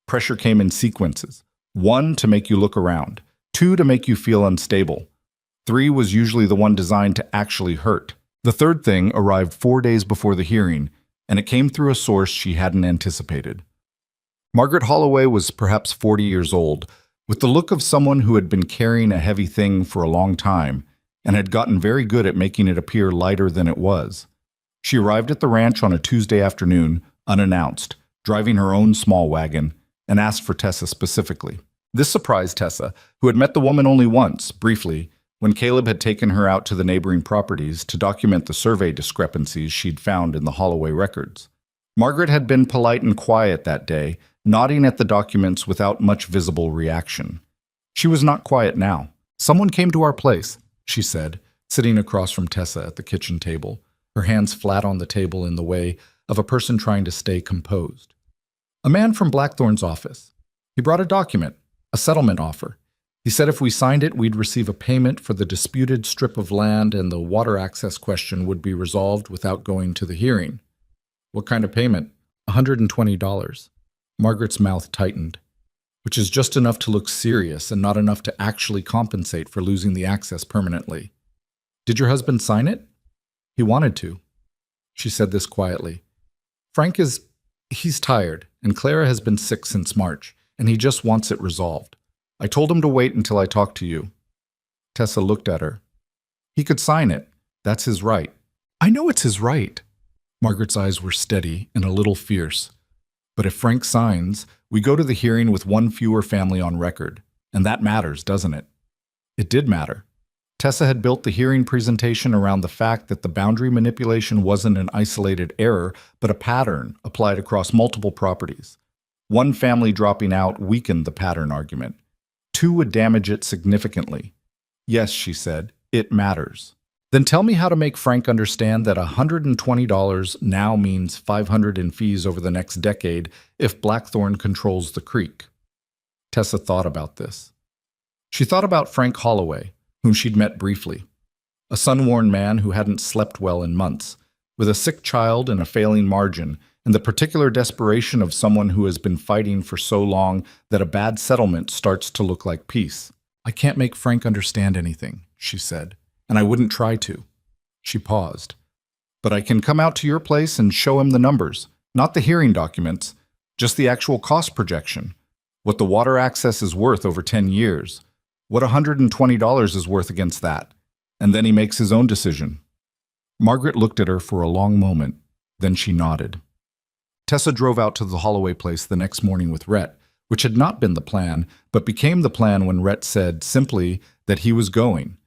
Pressure came in sequences. 1 to make you look around, 2 to make you feel unstable. 3 was usually the one designed to actually hurt. The third thing arrived 4 days before the hearing, and it came through a source she hadn't anticipated. Margaret Holloway was perhaps 40 years old, with the look of someone who had been carrying a heavy thing for a long time and had gotten very good at making it appear lighter than it was. She arrived at the ranch on a Tuesday afternoon, unannounced, driving her own small wagon, and asked for Tessa specifically. This surprised Tessa, who had met the woman only once, briefly, when Caleb had taken her out to the neighboring properties to document the survey discrepancies she'd found in the Holloway records. Margaret had been polite and quiet that day, nodding at the documents without much visible reaction. She was not quiet now. "Someone came to our place," she said, sitting across from Tessa at the kitchen table, her hands flat on the table in the way of a person trying to stay composed. "A man from Blackthorn's office. He brought a document, a settlement offer. He said if we signed it, we'd receive a payment for the disputed strip of land and the water access question would be resolved without going to the hearing." "What kind of payment?" $120. Margaret's mouth tightened, which is just enough to look serious and not enough to actually compensate for losing the access permanently. "Did your husband sign it?" "He wanted to." She said this quietly. He's tired, and Clara has been sick since March, and he just wants it resolved. I told him to wait until I talked to you." Tessa looked at her. "He could sign it. That's his right." "I know it's his right." Margaret's eyes were steady and a little fierce. "But if Frank signs, we go to the hearing with one fewer family on record. And that matters, doesn't it?" It did matter. Tessa had built the hearing presentation around the fact that the boundary manipulation wasn't an isolated error, but a pattern applied across multiple properties. One family dropping out weakened the pattern argument. Two would damage it significantly. "Yes," she said, "it matters." "Then tell me how to make Frank understand that $120 now means $500 in fees over the next decade if Blackthorn controls the creek." Tessa thought about this. She thought about Frank Holloway, whom she'd met briefly. A sun-worn man who hadn't slept well in months, with a sick child and a failing margin, and the particular desperation of someone who has been fighting for so long that a bad settlement starts to look like peace. "I can't make Frank understand anything," she said, "and I wouldn't try to." She paused. "But I can come out to your place and show him the numbers, not the hearing documents, just the actual cost projection, what the water access is worth over 10 years, what $120 is worth against that, and then he makes his own decision." Margaret looked at her for a long moment, then she nodded. Tessa drove out to the Holloway place the next morning with Rhett, which had not been the plan, but became the plan when Rhett said simply that he was going,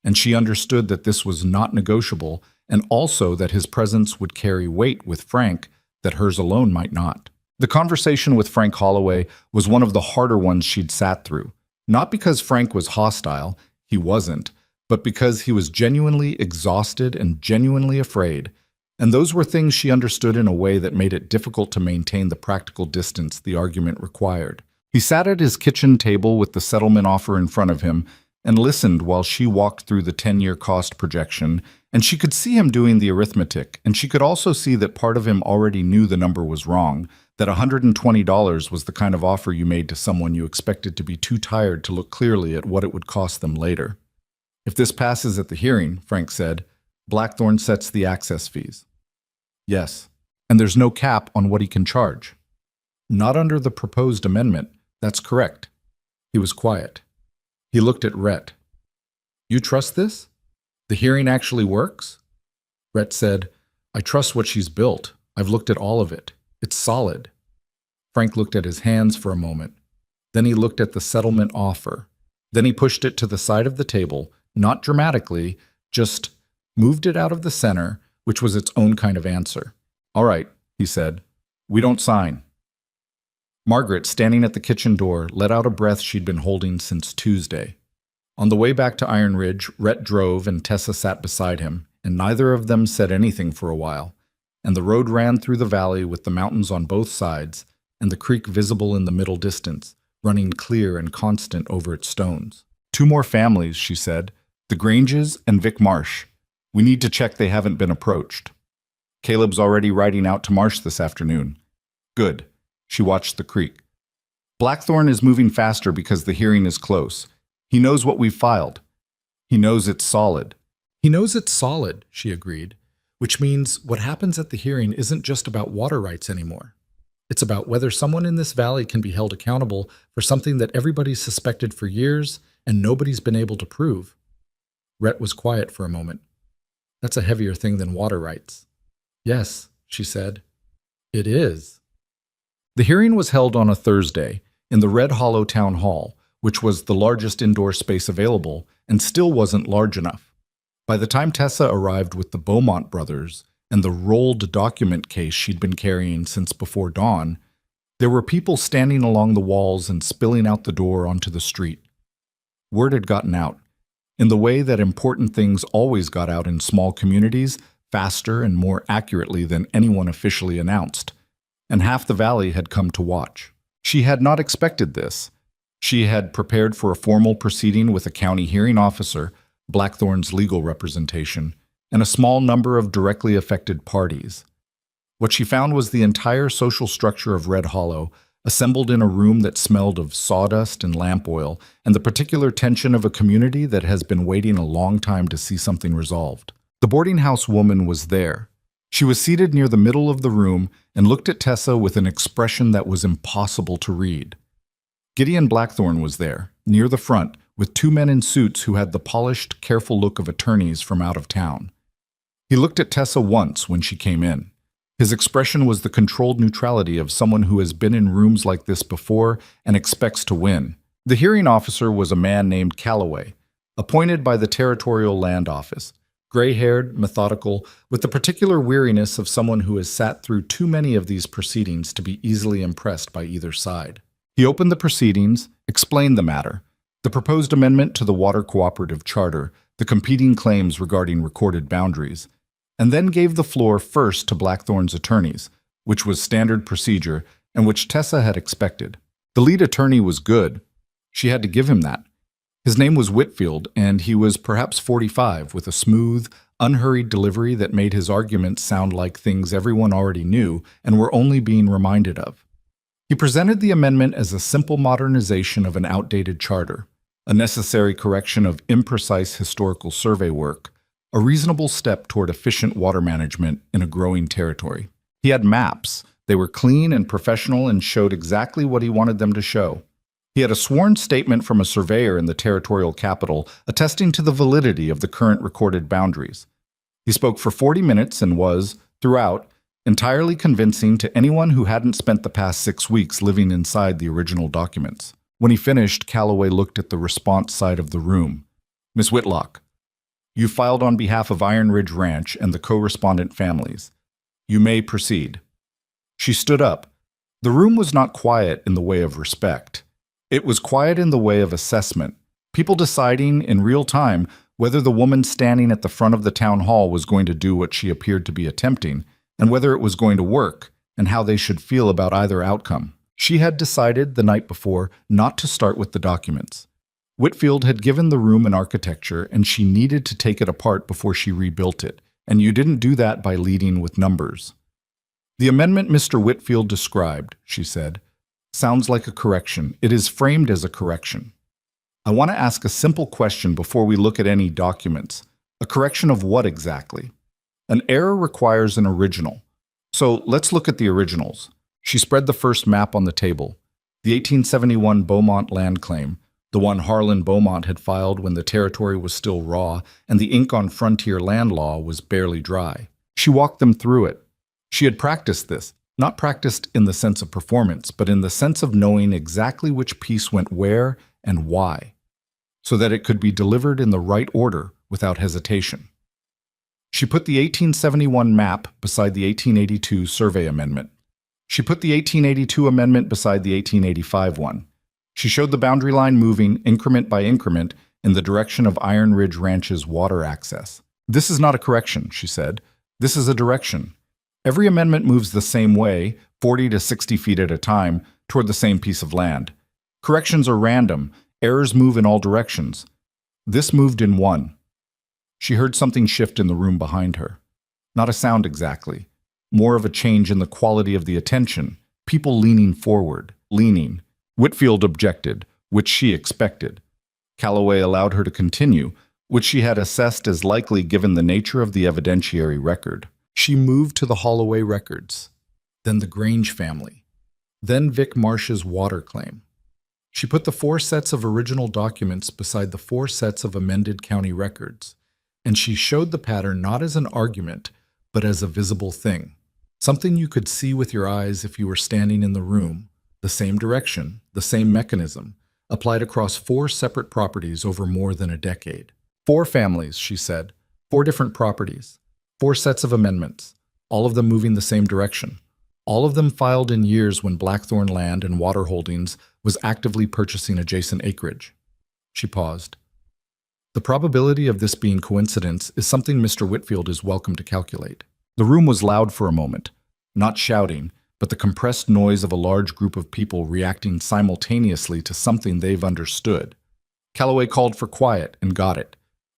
and she understood that this was not negotiable, and also that his presence would carry weight with Frank that hers alone might not. The conversation with Frank Holloway was one of the harder ones she'd sat through, not because Frank was hostile, he wasn't, but because he was genuinely exhausted and genuinely afraid. And those were things she understood in a way that made it difficult to maintain the practical distance the argument required. He sat at his kitchen table with the settlement offer in front of him and listened while she walked through the 10-year cost projection, and she could see him doing the arithmetic, and she could also see that part of him already knew the number was wrong, that $120 was the kind of offer you made to someone you expected to be too tired to look clearly at what it would cost them later. "If this passes at the hearing," Frank said, "Blackthorn sets the access fees." "Yes, and there's no cap on what he can charge." "Not under the proposed amendment. That's correct." He was quiet. He looked at Rhett. "You trust this? The hearing actually works?" Rhett said, "I trust what she's built. I've looked at all of it. It's solid." Frank looked at his hands for a moment. Then he looked at the settlement offer. Then he pushed it to the side of the table, not dramatically, just moved it out of the center, which was its own kind of answer. "All right," he said. "We don't sign." Margaret, standing at the kitchen door, let out a breath she'd been holding since Tuesday. On the way back to Iron Ridge, Rhett drove and Tessa sat beside him, and neither of them said anything for a while. And the road ran through the valley with the mountains on both sides, and the creek visible in the middle distance, running clear and constant over its stones. "Two more families," she said, "the Granges and Vic Marsh. We need to check they haven't been approached. Caleb's already riding out to Marsh this afternoon." "Good." She watched the creek. "Blackthorn is moving faster because the hearing is close. He knows what we've filed. He knows it's solid." "He knows it's solid," she agreed, "which means what happens at the hearing isn't just about water rights anymore. It's about whether someone in this valley can be held accountable for something that everybody's suspected for years and nobody's been able to prove." Rhett was quiet for a moment. "That's a heavier thing than water rights." "Yes," she said. "It is." The hearing was held on a Thursday in the Red Hollow Town Hall, which was the largest indoor space available and still wasn't large enough. By the time Tessa arrived with the Beaumont brothers and the rolled document case she'd been carrying since before dawn, there were people standing along the walls and spilling out the door onto the street. Word had gotten out, in the way that important things always got out in small communities, faster and more accurately than anyone officially announced, and half the valley had come to watch. She had not expected this. She had prepared for a formal proceeding with a county hearing officer, Blackthorn's legal representation, and a small number of directly affected parties. What she found was the entire social structure of Red Hollow, assembled in a room that smelled of sawdust and lamp oil, and the particular tension of a community that has been waiting a long time to see something resolved. The boarding house woman was there. She was seated near the middle of the room and looked at Tessa with an expression that was impossible to read. Gideon Blackthorn was there, near the front, with two men in suits who had the polished, careful look of attorneys from out of town. He looked at Tessa once when she came in. His expression was the controlled neutrality of someone who has been in rooms like this before and expects to win. The hearing officer was a man named Calloway, appointed by the Territorial Land Office, gray-haired, methodical, with the particular weariness of someone who has sat through too many of these proceedings to be easily impressed by either side. He opened the proceedings, explained the matter, the proposed amendment to the Water Cooperative Charter, the competing claims regarding recorded boundaries, and then gave the floor first to Blackthorn's attorneys, which was standard procedure and which Tessa had expected. The lead attorney was good. She had to give him that. His name was Whitfield, and he was perhaps 45, with a smooth, unhurried delivery that made his arguments sound like things everyone already knew and were only being reminded of. He presented the amendment as a simple modernization of an outdated charter, a necessary correction of imprecise historical survey work, a reasonable step toward efficient water management in a growing territory. He had maps. They were clean and professional and showed exactly what he wanted them to show. He had a sworn statement from a surveyor in the territorial capital attesting to the validity of the current recorded boundaries. He spoke for 40 minutes and was, throughout, entirely convincing to anyone who hadn't spent the past 6 weeks living inside the original documents. When he finished, Calloway looked at the response side of the room. "Miss Whitlock, you filed on behalf of Iron Ridge Ranch and the co-respondent families. You may proceed." She stood up. The room was not quiet in the way of respect. It was quiet in the way of assessment, people deciding in real time whether the woman standing at the front of the town hall was going to do what she appeared to be attempting, and whether it was going to work, and how they should feel about either outcome. She had decided the night before not to start with the documents. Whitfield had given the room an architecture, and she needed to take it apart before she rebuilt it, and you didn't do that by leading with numbers. "The amendment Mr. Whitfield described," she said, "sounds like a correction. It is framed as a correction. I want to ask a simple question before we look at any documents. A correction of what exactly? An error requires an original. So let's look at the originals." She spread the first map on the table. The 1871 Beaumont land claim, the one Harlan Beaumont had filed when the territory was still raw and the ink on frontier land law was barely dry. She walked them through it. She had practiced this, not practiced in the sense of performance, but in the sense of knowing exactly which piece went where and why, so that it could be delivered in the right order without hesitation. She put the 1871 map beside the 1882 survey amendment. She put the 1882 amendment beside the 1885 one. She showed the boundary line moving, increment by increment, in the direction of Iron Ridge Ranch's water access. "This is not a correction," she said. "This is a direction. Every amendment moves the same way, 40 to 60 feet at a time, toward the same piece of land. Corrections are random. Errors move in all directions. This moved in one." She heard something shift in the room behind her. Not a sound exactly. More of a change in the quality of the attention. People leaning forward, leaning. Whitfield objected, which she expected. Calloway allowed her to continue, which she had assessed as likely given the nature of the evidentiary record. She moved to the Holloway records, then the Grange family, then Vic Marsh's water claim. She put the 4 sets of original documents beside the 4 sets of amended county records, and she showed the pattern not as an argument, but as a visible thing. Something you could see with your eyes if you were standing in the room, the same direction, the same mechanism, applied across 4 separate properties over more than a decade. 4 families, she said, 4 different properties, 4 sets of amendments, all of them moving the same direction, all of them filed in years when Blackthorn Land and Water Holdings was actively purchasing adjacent acreage. She paused. The probability of this being coincidence is something Mr. Whitfield is welcome to calculate. The room was loud for a moment, not shouting, but the compressed noise of a large group of people reacting simultaneously to something they've understood. Calloway called for quiet and got it.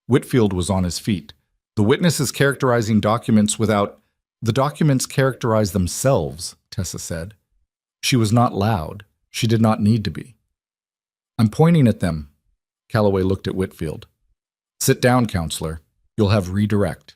Whitfield was on his feet. The witness is characterizing documents without... The documents characterize themselves, Tessa said. She was not loud. She did not need to be. I'm pointing at them. Calloway looked at Whitfield. Sit down, counselor. You'll have redirect.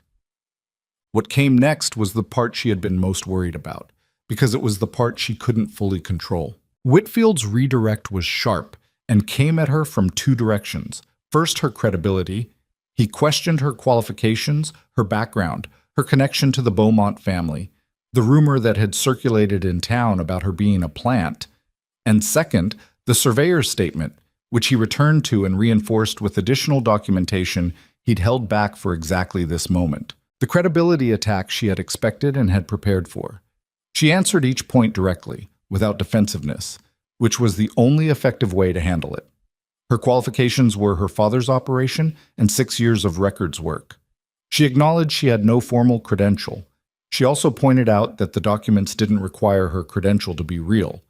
What came next was the part she had been most worried about, because it was the part she couldn't fully control. Whitfield's redirect was sharp and came at her from 2 directions. First, her credibility. He questioned her qualifications, her background, her connection to the Beaumont family, the rumor that had circulated in town about her being a plant. And second, the surveyor's statement, which he returned to and reinforced with additional documentation he'd held back for exactly this moment. The credibility attack she had expected and had prepared for. She answered each point directly, without defensiveness, which was the only effective way to handle it. Her qualifications were her father's operation and 6 years of records work. She acknowledged she had no formal credential. She also pointed out that the documents didn't require her credential to be real.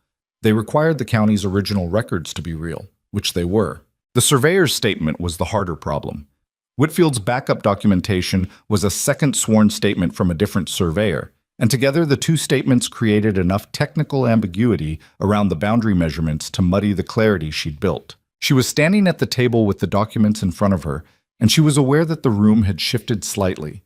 They required the county's original records to be real, which they were. The surveyor's statement was the harder problem. Whitfield's backup documentation was a second sworn statement from a different surveyor, and together the 2 statements created enough technical ambiguity around the boundary measurements to muddy the clarity she'd built. She was standing at the table with the documents in front of her, and she was aware that the room had shifted slightly.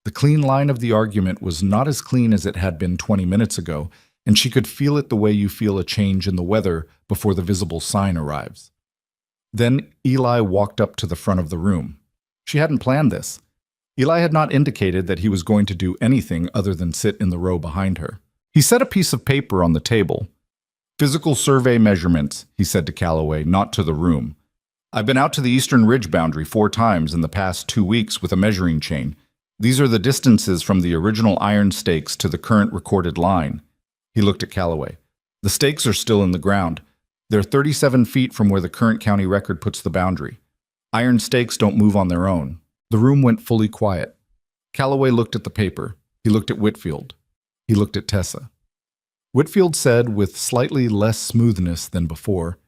The clean line of the argument was not as clean as it had been 20 minutes ago, and she could feel it the way you feel a change in the weather before the visible sign arrives. Then Eli walked up to the front of the room. She hadn't planned this. Eli had not indicated that he was going to do anything other than sit in the row behind her. He set a piece of paper on the table. Physical survey measurements, he said to Calloway, not to the room. I've been out to the eastern ridge boundary 4 times in the past 2 weeks with a measuring chain. These are the distances from the original iron stakes to the current recorded line. He looked at Calloway. The stakes are still in the ground. They're 37 feet from where the current county record puts the boundary. Iron stakes don't move on their own. The room went fully quiet. Calloway looked at the paper. He looked at Whitfield. He looked at Tessa. Whitfield said, with slightly less smoothness than before,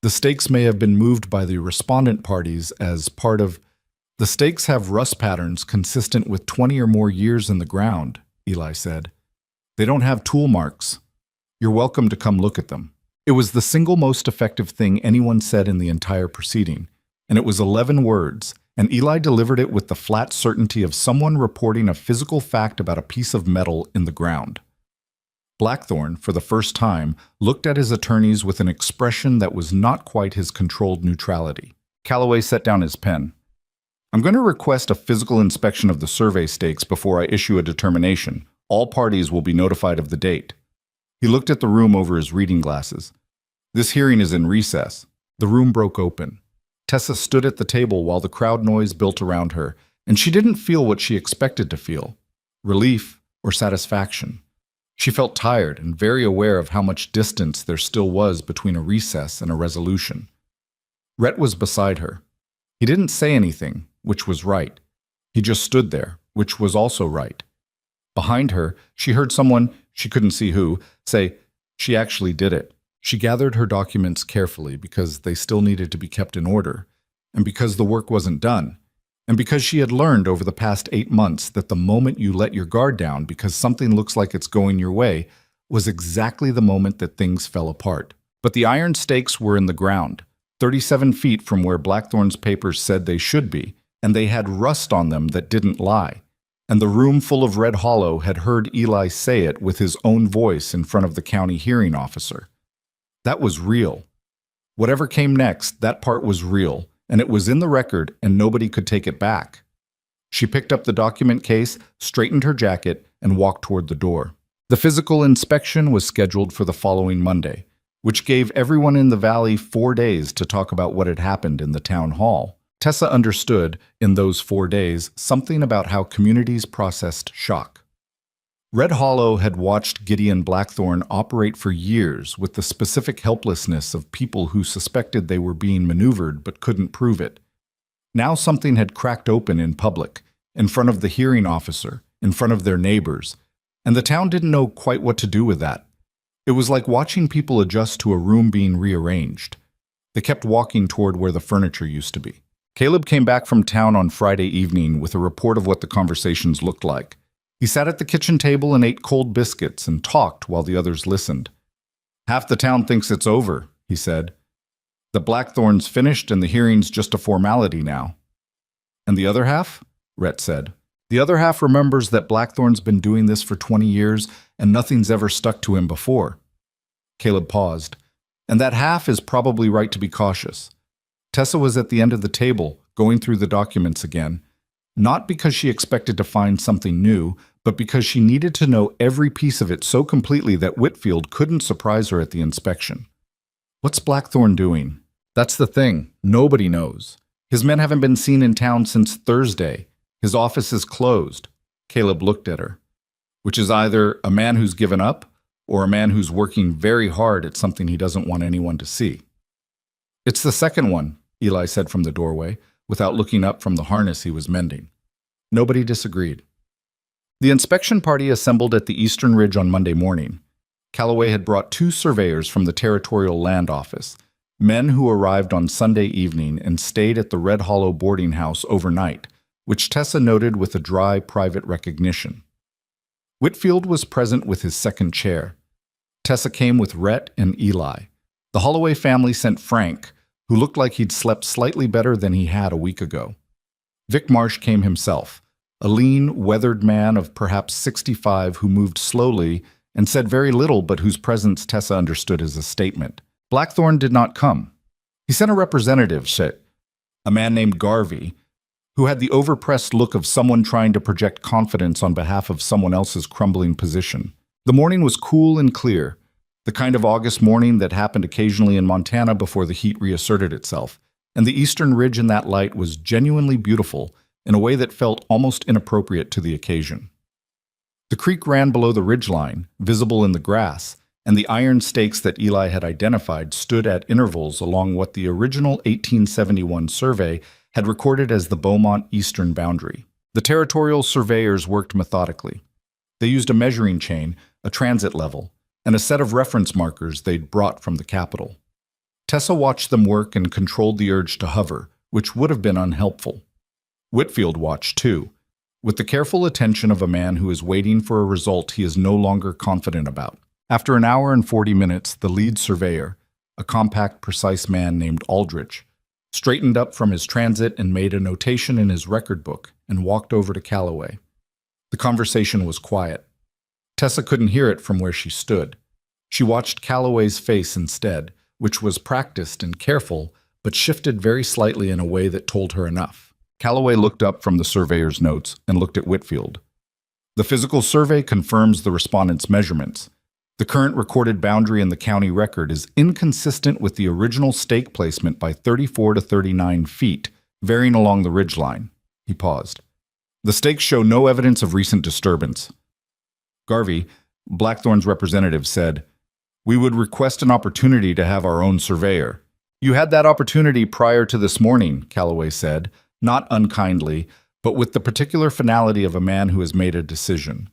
the stakes may have been moved by the respondent parties as part of... The stakes have rust patterns consistent with 20 or more years in the ground, Eli said. They don't have tool marks. You're welcome to come look at them. It was the single most effective thing anyone said in the entire proceeding, and it was 11 words, and Eli delivered it with the flat certainty of someone reporting a physical fact about a piece of metal in the ground. Blackthorn, for the first time, looked at his attorneys with an expression that was not quite his controlled neutrality. Calloway set down his pen. I'm going to request a physical inspection of the survey stakes before I issue a determination. All parties will be notified of the date. He looked at the room over his reading glasses. This hearing is in recess. The room broke open. Tessa stood at the table while the crowd noise built around her, and she didn't feel what she expected to feel, relief or satisfaction. She felt tired and very aware of how much distance there still was between a recess and a resolution. Rhett was beside her. He didn't say anything, which was right. He just stood there, which was also right. Behind her, she heard someone, she couldn't see who, say, "She actually did it." She gathered her documents carefully because they still needed to be kept in order, and because the work wasn't done, and because she had learned over the past 8 months that the moment you let your guard down because something looks like it's going your way was exactly the moment that things fell apart. But the iron stakes were in the ground, 37 feet from where Blackthorn's papers said they should be, and they had rust on them that didn't lie. And the room full of Red Hollow had heard Eli say it with his own voice in front of the county hearing officer. That was real. Whatever came next, that part was real, and it was in the record, and nobody could take it back. She picked up the document case, straightened her jacket, and walked toward the door. The physical inspection was scheduled for the following Monday, which gave everyone in the valley 4 days to talk about what had happened in the town hall. Tessa understood, in those 4 days, something about how communities processed shock. Red Hollow had watched Gideon Blackthorne operate for years with the specific helplessness of people who suspected they were being maneuvered but couldn't prove it. Now something had cracked open in public, in front of the hearing officer, in front of their neighbors, and the town didn't know quite what to do with that. It was like watching people adjust to a room being rearranged. They kept walking toward where the furniture used to be. Caleb came back from town on Friday evening with a report of what the conversations looked like. He sat at the kitchen table and ate cold biscuits and talked while the others listened. "Half the town thinks it's over," he said. "The Blackthorn's finished and the hearing's just a formality now." "And the other half?" Rhett said. "The other half remembers that Blackthorn's been doing this for 20 years and nothing's ever stuck to him before." Caleb paused. "And that half is probably right to be cautious." Tessa was at the end of the table, going through the documents again, not because she expected to find something new, but because she needed to know every piece of it so completely that Whitfield couldn't surprise her at the inspection. "What's Blackthorne doing?" "That's the thing. Nobody knows. His men haven't been seen in town since Thursday. His office is closed." Caleb looked at her. "Which is either a man who's given up or a man who's working very hard at something he doesn't want anyone to see." "It's the second one," Eli said from the doorway, without looking up from the harness he was mending. Nobody disagreed. The inspection party assembled at the Eastern Ridge on Monday morning. Calloway had brought 2 surveyors from the Territorial Land Office, men who arrived on Sunday evening and stayed at the Red Hollow boarding house overnight, which Tessa noted with a dry, private recognition. Whitfield was present with his second chair. Tessa came with Rhett and Eli. The Holloway family sent Frank, who looked like he'd slept slightly better than he had a week ago. Vic Marsh came himself, a lean, weathered man of perhaps 65 who moved slowly and said very little but whose presence Tessa understood as a statement. Blackthorne did not come. He sent a representative, a man named Garvey, who had the overpressed look of someone trying to project confidence on behalf of someone else's crumbling position. The morning was cool and clear, the kind of August morning that happened occasionally in Montana before the heat reasserted itself, and the Eastern Ridge in that light was genuinely beautiful in a way that felt almost inappropriate to the occasion. The creek ran below the ridgeline, visible in the grass, and the iron stakes that Eli had identified stood at intervals along what the original 1871 survey had recorded as the Beaumont eastern boundary. The territorial surveyors worked methodically. They used a measuring chain, a transit level, and a set of reference markers they'd brought from the capital. Tessa watched them work and controlled the urge to hover, which would have been unhelpful. Whitfield watched, too, with the careful attention of a man who is waiting for a result he is no longer confident about. After an hour and 40 minutes, the lead surveyor, a compact, precise man named Aldrich, straightened up from his transit and made a notation in his record book and walked over to Calloway. The conversation was quiet. Tessa couldn't hear it from where she stood. She watched Calloway's face instead, which was practiced and careful, but shifted very slightly in a way that told her enough. Calloway looked up from the surveyor's notes and looked at Whitfield. "The physical survey confirms the respondent's measurements. The current recorded boundary in the county record is inconsistent with the original stake placement by 34 to 39 feet, varying along the ridgeline." He paused. "The stakes show no evidence of recent disturbance." Garvey, Blackthorne's representative, said, "We would request an opportunity to have our own surveyor." "You had that opportunity prior to this morning," Calloway said, not unkindly, but with the particular finality of a man who has made a decision.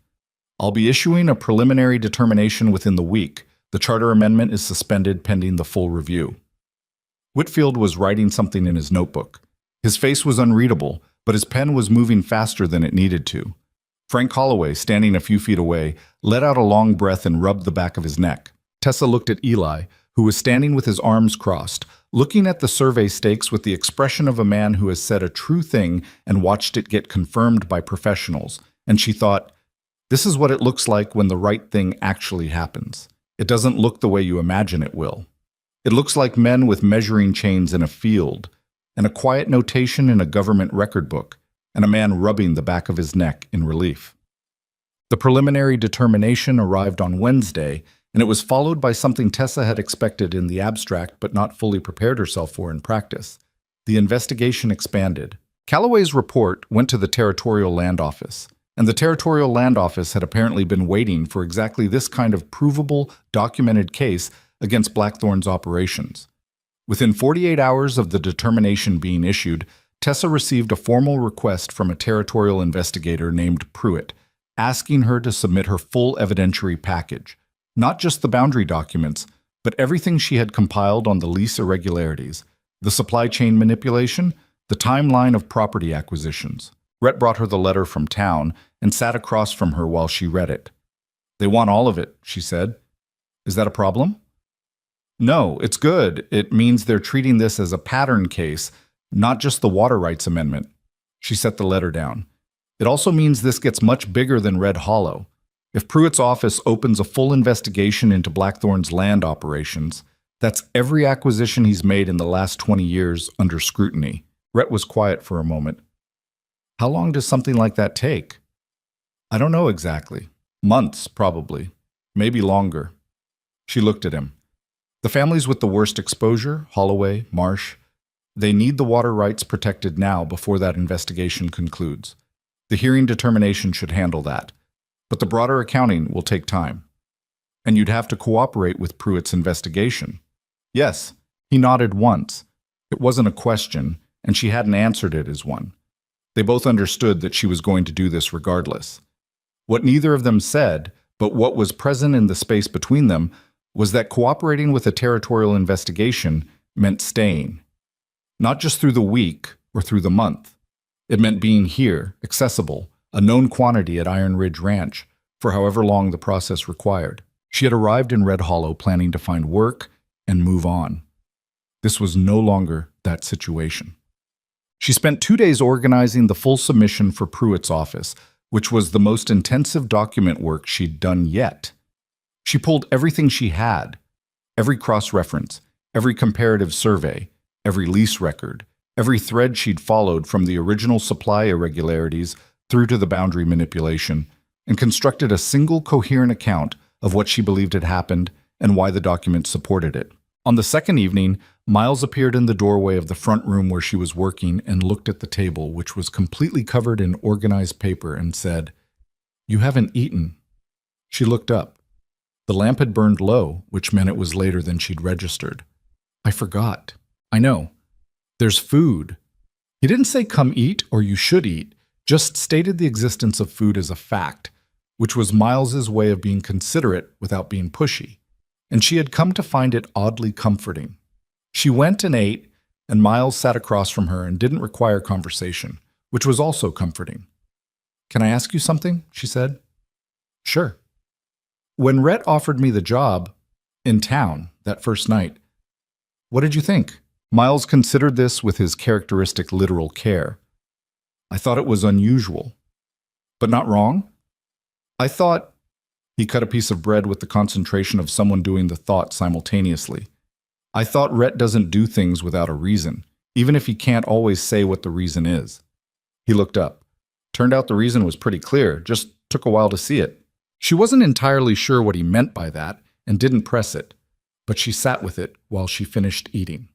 "I'll be issuing a preliminary determination within the week. The charter amendment is suspended pending the full review." Whitfield was writing something in his notebook. His face was unreadable, but his pen was moving faster than it needed to. Frank Holloway, standing a few feet away, let out a long breath and rubbed the back of his neck. Tessa looked at Eli, who was standing with his arms crossed, looking at the survey stakes with the expression of a man who has said a true thing and watched it get confirmed by professionals, and she thought, "This is what it looks like when the right thing actually happens. It doesn't look the way you imagine it will. It looks like men with measuring chains in a field, and a quiet notation in a government record book, and a man rubbing the back of his neck in relief." The preliminary determination arrived on Wednesday, and it was followed by something Tessa had expected in the abstract but not fully prepared herself for in practice. The investigation expanded. Calloway's report went to the Territorial Land Office, and the Territorial Land Office had apparently been waiting for exactly this kind of provable, documented case against Blackthorn's operations. Within 48 hours of the determination being issued, Tessa received a formal request from a territorial investigator named Pruitt, asking her to submit her full evidentiary package, not just the boundary documents, but everything she had compiled on the lease irregularities, the supply chain manipulation, the timeline of property acquisitions. Rhett brought her the letter from town and sat across from her while she read it. "They want all of it," she said. "Is that a problem?" "No, it's good. It means they're treating this as a pattern case, not just the water rights amendment." She set the letter down. "It also means this gets much bigger than Red Hollow. If Pruitt's office opens a full investigation into Blackthorn's land operations, that's every acquisition he's made in the last 20 years under scrutiny." Rhett was quiet for a moment. "How long does something like that take?" "I don't know exactly. Months, probably. Maybe longer." She looked at him. "The families with the worst exposure, Holloway, Marsh, they need the water rights protected now before that investigation concludes. The hearing determination should handle that. But the broader accounting will take time. And you'd have to cooperate with Pruitt's investigation." "Yes." He nodded once. It wasn't a question, and she hadn't answered it as one. They both understood that she was going to do this regardless. What neither of them said, but what was present in the space between them, was that cooperating with a territorial investigation meant staying. Not just through the week or through the month. It meant being here, accessible, a known quantity at Iron Ridge Ranch, for however long the process required. She had arrived in Red Hollow planning to find work and move on. This was no longer that situation. She spent 2 days organizing the full submission for Pruitt's office, which was the most intensive document work she'd done yet. She pulled everything she had, every cross-reference, every comparative survey, every lease record, every thread she'd followed from the original supply irregularities through to the boundary manipulation, and constructed a single coherent account of what she believed had happened and why the document supported it. On the second evening, Miles appeared in the doorway of the front room where she was working and looked at the table, which was completely covered in organized paper, and said, "You haven't eaten." She looked up. The lamp had burned low, which meant it was later than she'd registered. "I forgot." "I know. There's food." He didn't say come eat or you should eat, just stated the existence of food as a fact, which was Miles's way of being considerate without being pushy, and she had come to find it oddly comforting. She went and ate, and Miles sat across from her and didn't require conversation, which was also comforting. "Can I ask you something?" she said. "Sure." "When Rhett offered me the job in town that first night, what did you think?" Miles considered this with his characteristic literal care. "I thought it was unusual." "But not wrong?" "I thought—" He cut a piece of bread with the concentration of someone doing the thought simultaneously. "I thought Rhett doesn't do things without a reason, even if he can't always say what the reason is." He looked up. Turned out the reason was pretty clear, just took a while to see it. She wasn't entirely sure what he meant by that and didn't press it, but she sat with it while she finished eating.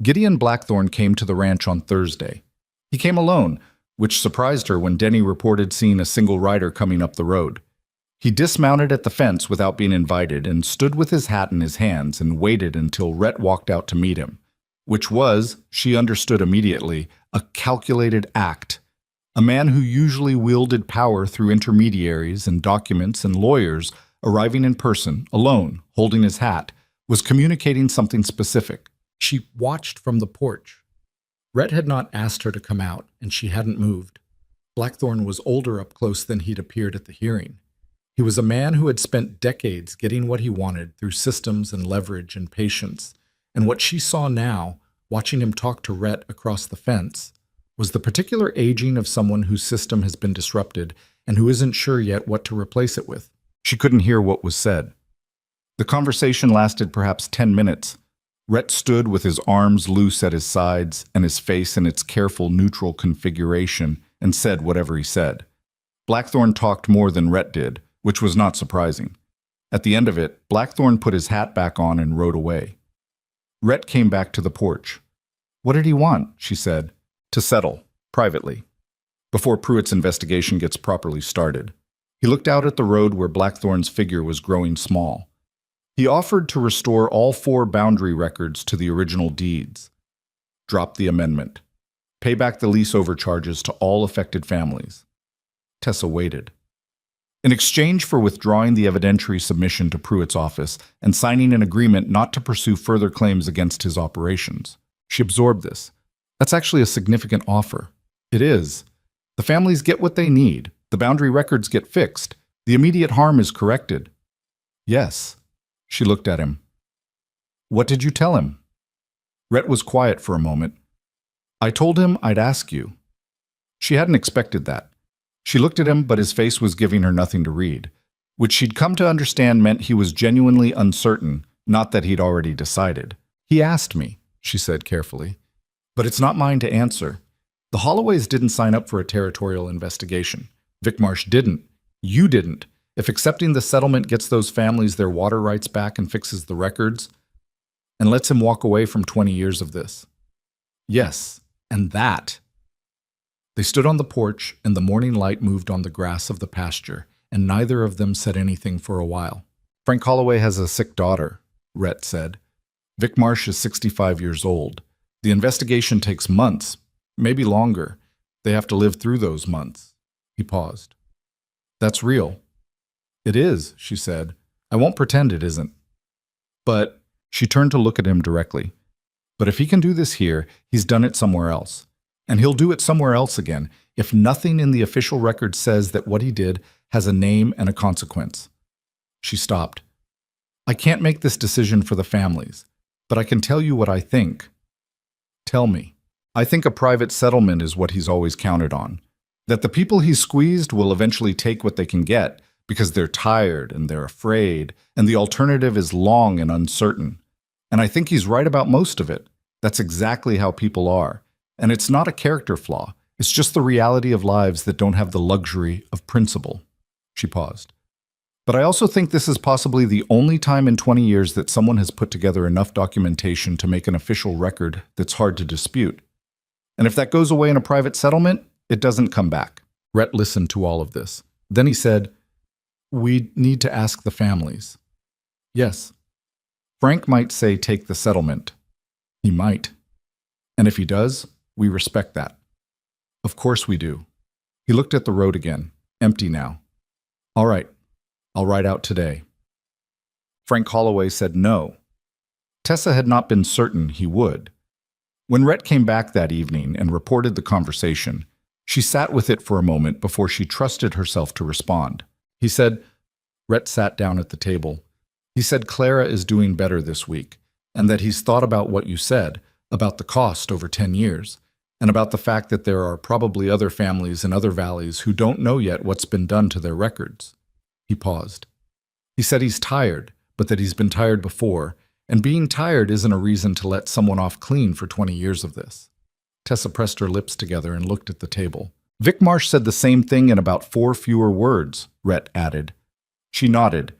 Gideon Blackthorn came to the ranch on Thursday. He came alone, which surprised her when Denny reported seeing a single rider coming up the road. He dismounted at the fence without being invited and stood with his hat in his hands and waited until Rhett walked out to meet him, which was, she understood immediately, a calculated act. A man who usually wielded power through intermediaries and documents and lawyers arriving in person, alone, holding his hat, was communicating something specific. She watched from the porch. Rhett had not asked her to come out, and she hadn't moved. Blackthorn was older up close than he'd appeared at the hearing. He was a man who had spent decades getting what he wanted through systems and leverage and patience, and what she saw now, watching him talk to Rhett across the fence, was the particular aging of someone whose system has been disrupted and who isn't sure yet what to replace it with. She couldn't hear what was said. The conversation lasted perhaps 10 minutes. Rhett stood with his arms loose at his sides and his face in its careful neutral configuration and said whatever he said. Blackthorn talked more than Rhett did, which was not surprising. At the end of it, Blackthorn put his hat back on and rode away. Rhett came back to the porch. "What did he want?" she said. "To settle, privately, before Pruitt's investigation gets properly started." He looked out at the road where Blackthorn's figure was growing small. He offered to restore all 4 boundary records to the original deeds. Drop the amendment. Pay back the lease overcharges to all affected families. Tessa waited. In exchange for withdrawing the evidentiary submission to Pruitt's office and signing an agreement not to pursue further claims against his operations, she absorbed this. That's actually a significant offer. It is. The families get what they need. The boundary records get fixed. The immediate harm is corrected. Yes. She looked at him. What did you tell him? Rhett was quiet for a moment. I told him I'd ask you. She hadn't expected that. She looked at him, but his face was giving her nothing to read, which she'd come to understand meant he was genuinely uncertain, not that he'd already decided. He asked me, she said carefully, but it's not mine to answer. The Holloways didn't sign up for a territorial investigation. Vic Marsh didn't. You didn't. If accepting the settlement gets those families their water rights back and fixes the records, and lets him walk away from 20 years of this. Yes, and that. They stood on the porch, and the morning light moved on the grass of the pasture, and neither of them said anything for a while. Frank Holloway has a sick daughter, Rhett said. Vic Marsh is 65 years old. The investigation takes months, maybe longer. They have to live through those months. He paused. That's real. It is, she said. I won't pretend it isn't. But, she turned to look at him directly. But if he can do this here, he's done it somewhere else. And he'll do it somewhere else again, if nothing in the official record says that what he did has a name and a consequence. She stopped. I can't make this decision for the families, but I can tell you what I think. Tell me. I think a private settlement is what he's always counted on. That the people he's squeezed will eventually take what they can get because they're tired and they're afraid, and the alternative is long and uncertain. And I think he's right about most of it. That's exactly how people are. And it's not a character flaw. It's just the reality of lives that don't have the luxury of principle. She paused. But I also think this is possibly the only time in 20 years that someone has put together enough documentation to make an official record that's hard to dispute. And if that goes away in a private settlement, it doesn't come back. Rhett listened to all of this. Then he said, we need to ask the families. Yes. Frank might say take the settlement. He might. And if he does, we respect that. Of course we do. He looked at the road again, empty now. All right, I'll ride out today. Frank Holloway said no. Tessa had not been certain he would. When Rhett came back that evening and reported the conversation, she sat with it for a moment before she trusted herself to respond. He said, Rhett sat down at the table. He said Clara is doing better this week, and that he's thought about what you said, about the cost over 10 years, and about the fact that there are probably other families in other valleys who don't know yet what's been done to their records. He paused. He said he's tired, but that he's been tired before, and being tired isn't a reason to let someone off clean for 20 years of this. Tessa pressed her lips together and looked at the table. Vic Marsh said the same thing in about 4 fewer words, Rhett added. She nodded.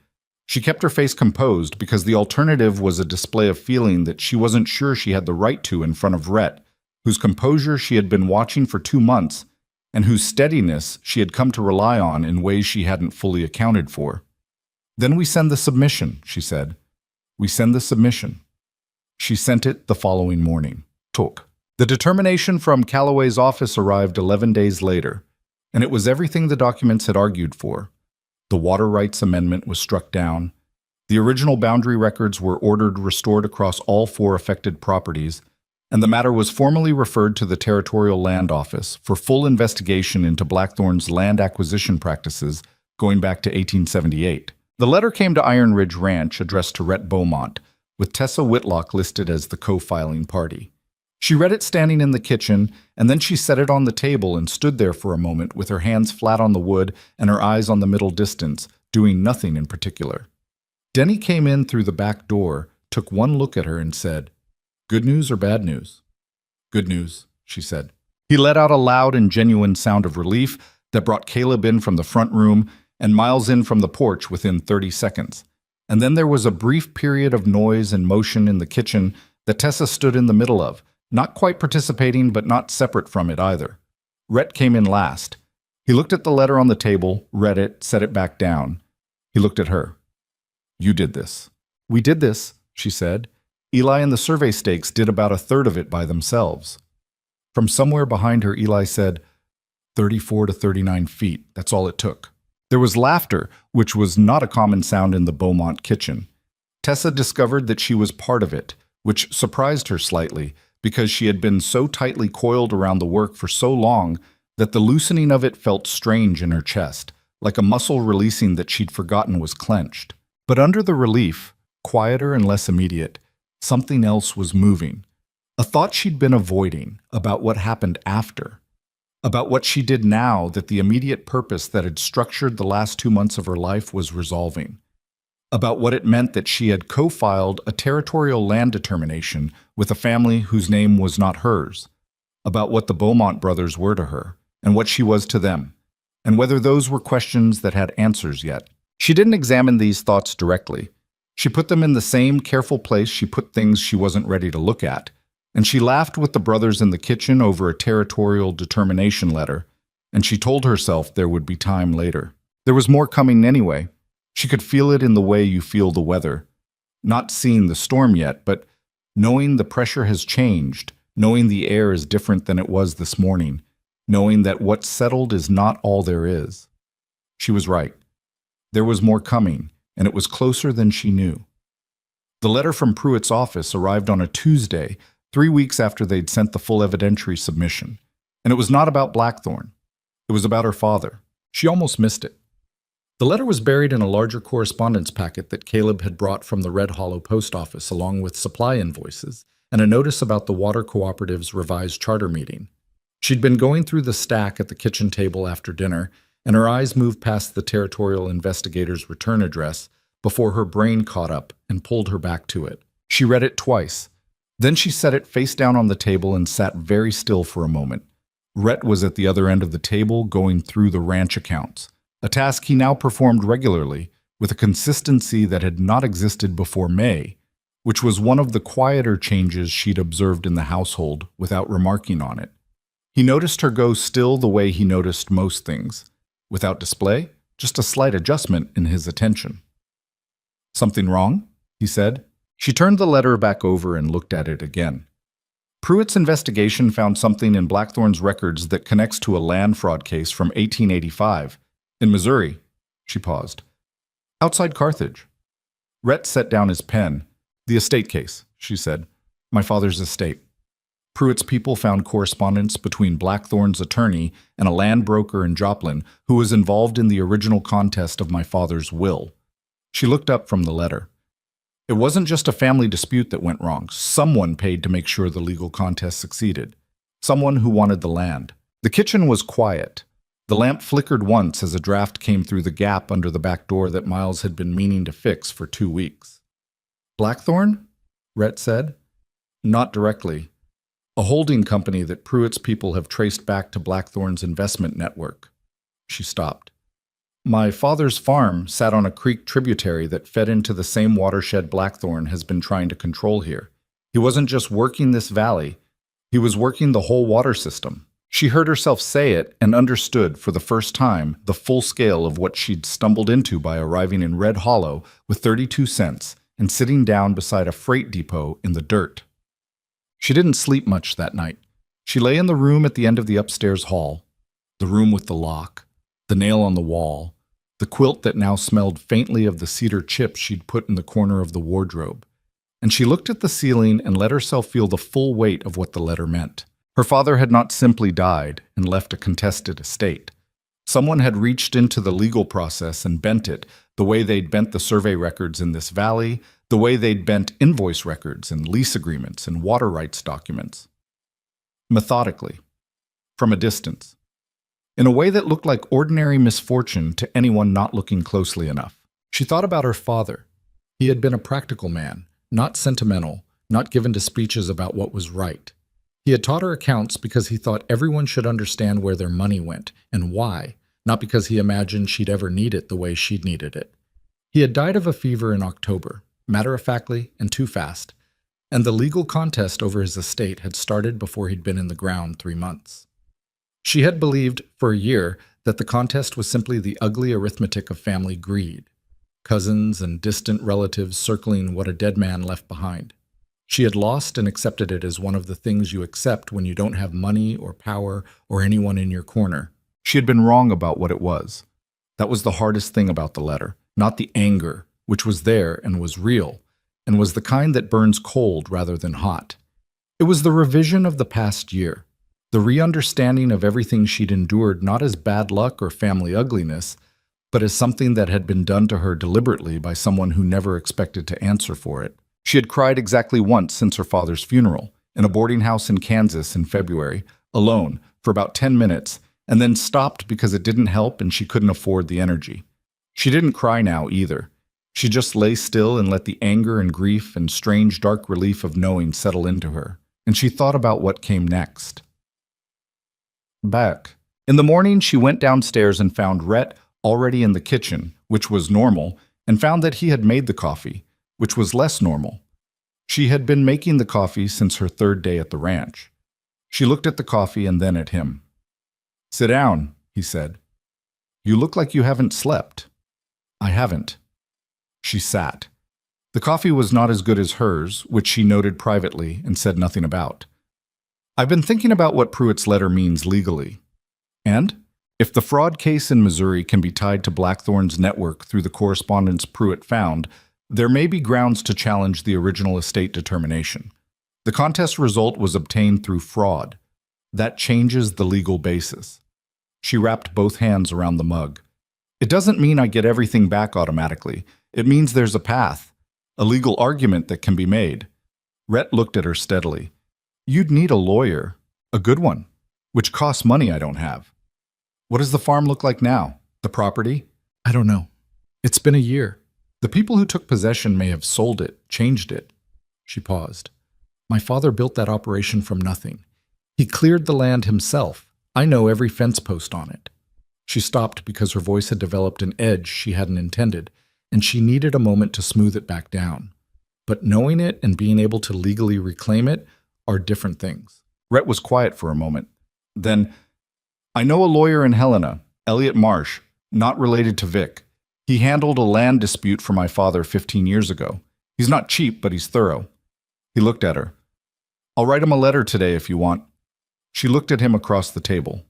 She kept her face composed because the alternative was a display of feeling that she wasn't sure she had the right to in front of Rhett, whose composure she had been watching for 2 months, and whose steadiness she had come to rely on in ways she hadn't fully accounted for. Then we send the submission, she said. We send the submission. She sent it the following morning. Took. The determination from Calloway's office arrived 11 days later, and it was everything the documents had argued for. The water rights amendment was struck down. The original boundary records were ordered restored across all 4 affected properties, and the matter was formally referred to the Territorial Land Office for full investigation into Blackthorn's land acquisition practices going back to 1878. The letter came to Iron Ridge Ranch addressed to Rhett Beaumont, with Tessa Whitlock listed as the co-filing party. She read it standing in the kitchen, and then she set it on the table and stood there for a moment with her hands flat on the wood and her eyes on the middle distance, doing nothing in particular. Denny came in through the back door, took one look at her and said, Good news or bad news? Good news, she said. He let out a loud and genuine sound of relief, that brought Caleb in from the front room and Miles in from the porch within 30 seconds. And then there was a brief period of noise and motion in the kitchen that Tessa stood in the middle of, not quite participating but not separate from it either. Rhett came in last. He looked at the letter on the table, read it, set it back down. He looked at her. "You did this." "We did this," she said. "Eli and the survey stakes did about a third of it by themselves." From somewhere behind her, Eli said, 34 to 39 feet, that's all it took. There was laughter, which was not a common sound in the Beaumont kitchen. Tessa discovered that she was part of it, which surprised her slightly, because she had been so tightly coiled around the work for so long that the loosening of it felt strange in her chest, like a muscle releasing that she'd forgotten was clenched. But under the relief, quieter and less immediate, something else was moving. A thought she'd been avoiding about what happened after. About what she did now that the immediate purpose that had structured the last 2 months of her life was resolving. About what it meant that she had co-filed a territorial land determination with a family whose name was not hers. About what the Beaumont brothers were to her, and what she was to them, and whether those were questions that had answers yet. She didn't examine these thoughts directly. She put them in the same careful place she put things she wasn't ready to look at, and she laughed with the brothers in the kitchen over a territorial determination letter, and she told herself there would be time later. There was more coming anyway. She could feel it in the way you feel the weather. Not seeing the storm yet, but knowing the pressure has changed, knowing the air is different than it was this morning, knowing that what's settled is not all there is. She was right. There was more coming, and it was closer than she knew. The letter from Pruitt's office arrived on a Tuesday, 3 weeks after they'd sent the full evidentiary submission. And it was not about Blackthorn. It was about her father. She almost missed it. The letter was buried in a larger correspondence packet that Caleb had brought from the Red Hollow post office, along with supply invoices and a notice about the Water Cooperative's revised charter meeting. She'd been going through the stack at the kitchen table after dinner, and her eyes moved past the territorial investigator's return address before her brain caught up and pulled her back to it. She read it twice. Then she set it face down on the table and sat very still for a moment. Rhett was at the other end of the table going through the ranch accounts, a task he now performed regularly with a consistency that had not existed before May, which was one of the quieter changes she'd observed in the household without remarking on it. He noticed her go still the way he noticed most things, without display, just a slight adjustment in his attention. "Something wrong?" he said. She turned the letter back over and looked at it again. Pruitt's investigation found something in Blackthorn's records that connects to a land fraud case from 1885. In Missouri. She paused. "Outside Carthage." Rhett set down his pen. "The estate case," she said. "My father's estate." Pruitt's people found correspondence between Blackthorn's attorney and a land broker in Joplin who was involved in the original contest of my father's will. She looked up from the letter. It wasn't just a family dispute that went wrong. Someone paid to make sure the legal contest succeeded. Someone who wanted the land. The kitchen was quiet. The lamp flickered once as a draft came through the gap under the back door that Miles had been meaning to fix for 2 weeks. "Blackthorn?" Rhett said. "Not directly. A holding company that Pruitt's people have traced back to Blackthorn's investment network." She stopped. "My father's farm sat on a creek tributary that fed into the same watershed Blackthorn has been trying to control here. He wasn't just working this valley, he was working the whole water system." She heard herself say it and understood for the first time the full scale of what she'd stumbled into by arriving in Red Hollow with 32 cents and sitting down beside a freight depot in the dirt. She didn't sleep much that night. She lay in the room at the end of the upstairs hall, the room with the lock, the nail on the wall, the quilt that now smelled faintly of the cedar chips she'd put in the corner of the wardrobe. And she looked at the ceiling and let herself feel the full weight of what the letter meant. Her father had not simply died and left a contested estate. Someone had reached into the legal process and bent it, the way they'd bent the survey records in this valley, the way they'd bent invoice records and lease agreements and water rights documents. Methodically, from a distance, in a way that looked like ordinary misfortune to anyone not looking closely enough. She thought about her father. He had been a practical man, not sentimental, not given to speeches about what was right. He had taught her accounts because he thought everyone should understand where their money went and why, not because he imagined she'd ever need it the way she'd needed it. He had died of a fever in October, matter-of-factly and too fast, and the legal contest over his estate had started before he'd been in the ground 3 months. She had believed, for a year, that the contest was simply the ugly arithmetic of family greed, cousins and distant relatives circling what a dead man left behind. She had lost and accepted it as one of the things you accept when you don't have money or power or anyone in your corner. She had been wrong about what it was. That was the hardest thing about the letter, not the anger, which was there and was real, and was the kind that burns cold rather than hot. It was the revision of the past year, the re-understanding of everything she'd endured not as bad luck or family ugliness, but as something that had been done to her deliberately by someone who never expected to answer for it. She had cried exactly once since her father's funeral, in a boarding house in Kansas in February, alone, for about 10 minutes, and then stopped because it didn't help and she couldn't afford the energy. She didn't cry now either. She just lay still and let the anger and grief and strange dark relief of knowing settle into her, and she thought about what came next. Back. In the morning, she went downstairs and found Rhett already in the kitchen, which was normal, and found that he had made the coffee, which was less normal. She had been making the coffee since her 3rd day at the ranch. She looked at the coffee and then at him. "Sit down," he said. "You look like you haven't slept." "I haven't." She sat. The coffee was not as good as hers, which she noted privately and said nothing about. "I've been thinking about what Pruitt's letter means legally. And if the fraud case in Missouri can be tied to Blackthorn's network through the correspondence Pruitt found, there may be grounds to challenge the original estate determination. The contest result was obtained through fraud. That changes the legal basis." She wrapped both hands around the mug. "It doesn't mean I get everything back automatically. It means there's a path, a legal argument that can be made." Rhett looked at her steadily. "You'd need a lawyer, a good one, which costs money I don't have. What does the farm look like now? The property?" "I don't know. It's been a year. The people who took possession may have sold it, changed it." She paused. "My father built that operation from nothing. He cleared the land himself. I know every fence post on it." She stopped because her voice had developed an edge she hadn't intended, and she needed a moment to smooth it back down. But knowing it and being able to legally reclaim it are different things. Rhett was quiet for a moment. Then, "I know a lawyer in Helena, Elliot Marsh, not related to Vic. He handled a land dispute for my father 15 years ago. He's not cheap, but he's thorough." He looked at her. "I'll write him a letter today if you want." She looked at him across the table.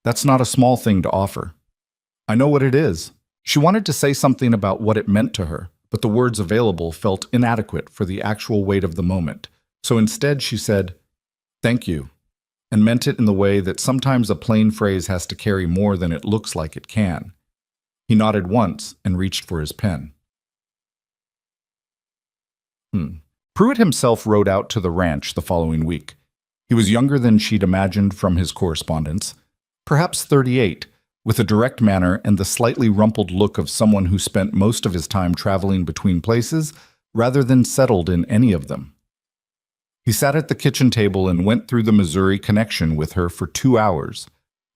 "That's not a small thing to offer." "I know what it is." She wanted to say something about what it meant to her, but the words available felt inadequate for the actual weight of the moment. So instead she said, "Thank you," and meant it in the way that sometimes a plain phrase has to carry more than it looks like it can. He nodded once and reached for his pen. Pruitt himself rode out to the ranch the following week. He was younger than she'd imagined from his correspondence, perhaps 38, with a direct manner and the slightly rumpled look of someone who spent most of his time traveling between places rather than settled in any of them. He sat at the kitchen table and went through the Missouri connection with her for 2 hours,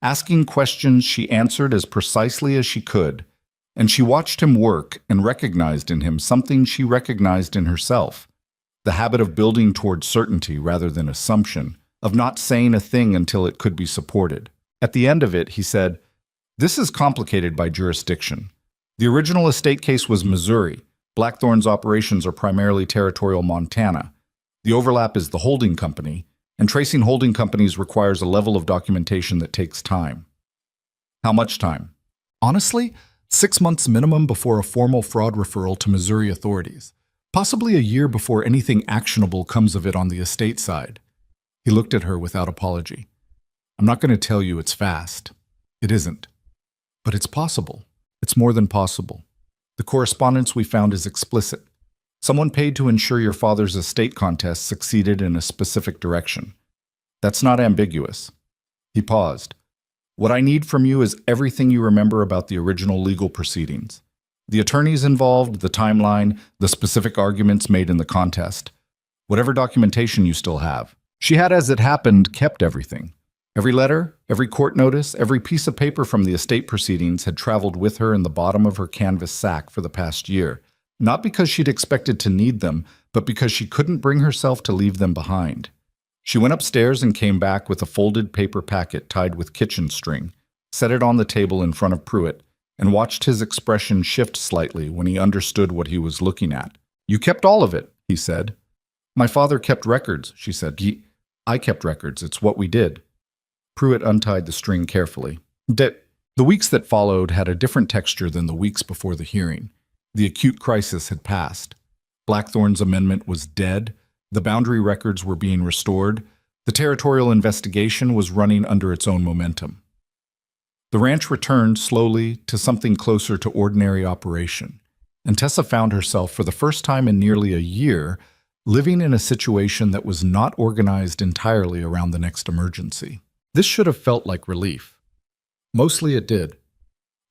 asking questions she answered as precisely as she could, and she watched him work and recognized in him something she recognized in herself, the habit of building toward certainty rather than assumption, of not saying a thing until it could be supported. At the end of it, he said, "This is complicated by jurisdiction. The original estate case was Missouri. Blackthorn's operations are primarily territorial Montana. The overlap is the holding company, and tracing holding companies requires a level of documentation that takes time." "How much time?" "Honestly, 6 months minimum before a formal fraud referral to Missouri authorities. Possibly a year before anything actionable comes of it on the estate side." He looked at her without apology. "I'm not going to tell you it's fast. It isn't. But it's possible. It's more than possible. The correspondence we found is explicit. Someone paid to ensure your father's estate contest succeeded in a specific direction. That's not ambiguous." He paused. "What I need from you is everything you remember about the original legal proceedings. The attorneys involved, the timeline, the specific arguments made in the contest. Whatever documentation you still have." She had, as it happened, kept everything. Every letter, every court notice, every piece of paper from the estate proceedings had traveled with her in the bottom of her canvas sack for the past year, not because she'd expected to need them, but because she couldn't bring herself to leave them behind. She went upstairs and came back with a folded paper packet tied with kitchen string, set it on the table in front of Pruitt, and watched his expression shift slightly when he understood what he was looking at. "You kept all of it," he said. "My father kept records," she said. "I kept records. It's what we did." Pruitt untied the string carefully. The weeks that followed had a different texture than the weeks before the hearing. The acute crisis had passed. Blackthorn's amendment was dead. The boundary records were being restored. The territorial investigation was running under its own momentum. The ranch returned slowly to something closer to ordinary operation, and Tessa found herself for the first time in nearly a year living in a situation that was not organized entirely around the next emergency. This should have felt like relief. Mostly it did.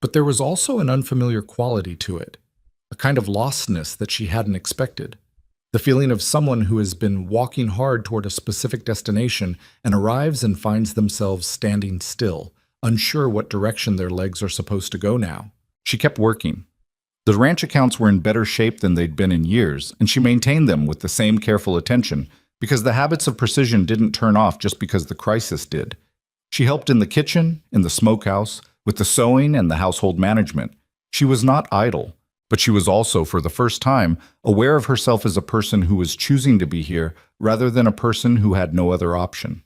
But there was also an unfamiliar quality to it, a kind of lostness that she hadn't expected. The feeling of someone who has been walking hard toward a specific destination and arrives and finds themselves standing still, unsure what direction their legs are supposed to go now. She kept working. The ranch accounts were in better shape than they'd been in years, and she maintained them with the same careful attention because the habits of precision didn't turn off just because the crisis did. She helped in the kitchen, in the smokehouse, with the sewing and the household management. She was not idle, but she was also, for the first time, aware of herself as a person who was choosing to be here rather than a person who had no other option.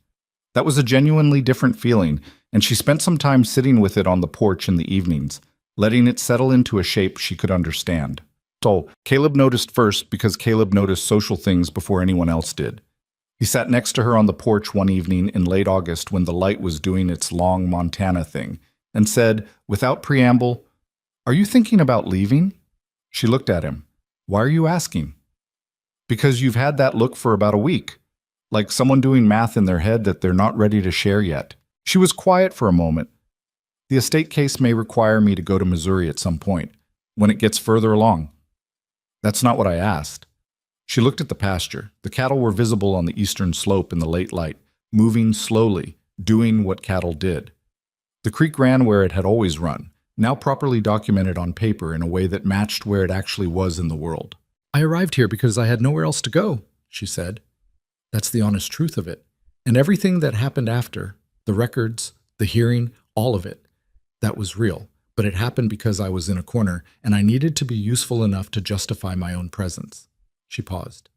That was a genuinely different feeling, and she spent some time sitting with it on the porch in the evenings, letting it settle into a shape she could understand. So, Caleb noticed first because Caleb noticed social things before anyone else did. He sat next to her on the porch one evening in late August when the light was doing its long Montana thing, and said, without preamble, "Are you thinking about leaving?" She looked at him. "Why are you asking?" "Because you've had that look for about a week, like someone doing math in their head that they're not ready to share yet." She was quiet for a moment. "The estate case may require me to go to Missouri at some point, when it gets further along." "That's not what I asked." She looked at the pasture. The cattle were visible on the eastern slope in the late light, moving slowly, doing what cattle did. The creek ran where it had always run, now properly documented on paper in a way that matched where it actually was in the world. "I arrived here because I had nowhere else to go," she said. "That's the honest truth of it. And everything that happened after, the records, the hearing, all of it, that was real. But it happened because I was in a corner, and I needed to be useful enough to justify my own presence." She paused.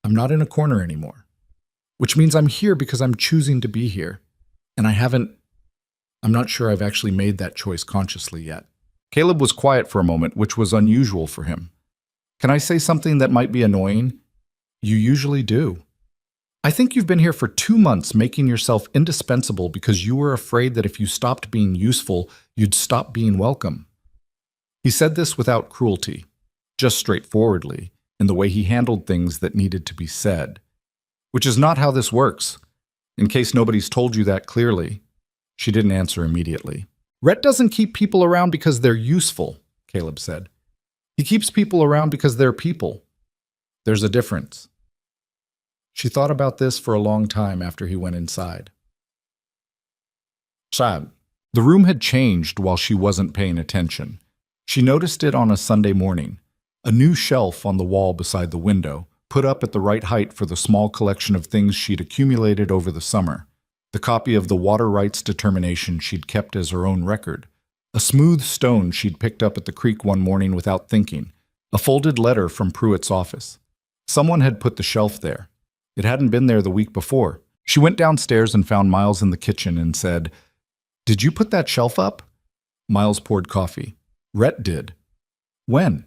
"I'm not in a corner anymore, which means I'm here because I'm choosing to be here. And I'm not sure I've actually made that choice consciously yet." Caleb was quiet for a moment, which was unusual for him. "Can I say something that might be annoying?" "You usually do." "I think you've been here for 2 months making yourself indispensable because you were afraid that if you stopped being useful, you'd stop being welcome." He said this without cruelty, just straightforwardly, in the way he handled things that needed to be said. Which is not how this works. In case nobody's told you that clearly. She didn't answer immediately. "Rhett doesn't keep people around because they're useful," Caleb said. "He keeps people around because they're people. There's a difference." She thought about this for a long time after he went inside. Sad. The room had changed while she wasn't paying attention. She noticed it on a Sunday morning. A new shelf on the wall beside the window, put up at the right height for the small collection of things she'd accumulated over the summer. The copy of the water rights determination she'd kept as her own record. A smooth stone she'd picked up at the creek one morning without thinking. A folded letter from Pruitt's office. Someone had put the shelf there. It hadn't been there the week before. She went downstairs and found Miles in the kitchen and said, "Did you put that shelf up?" Miles poured coffee. "Rhett did." "When?"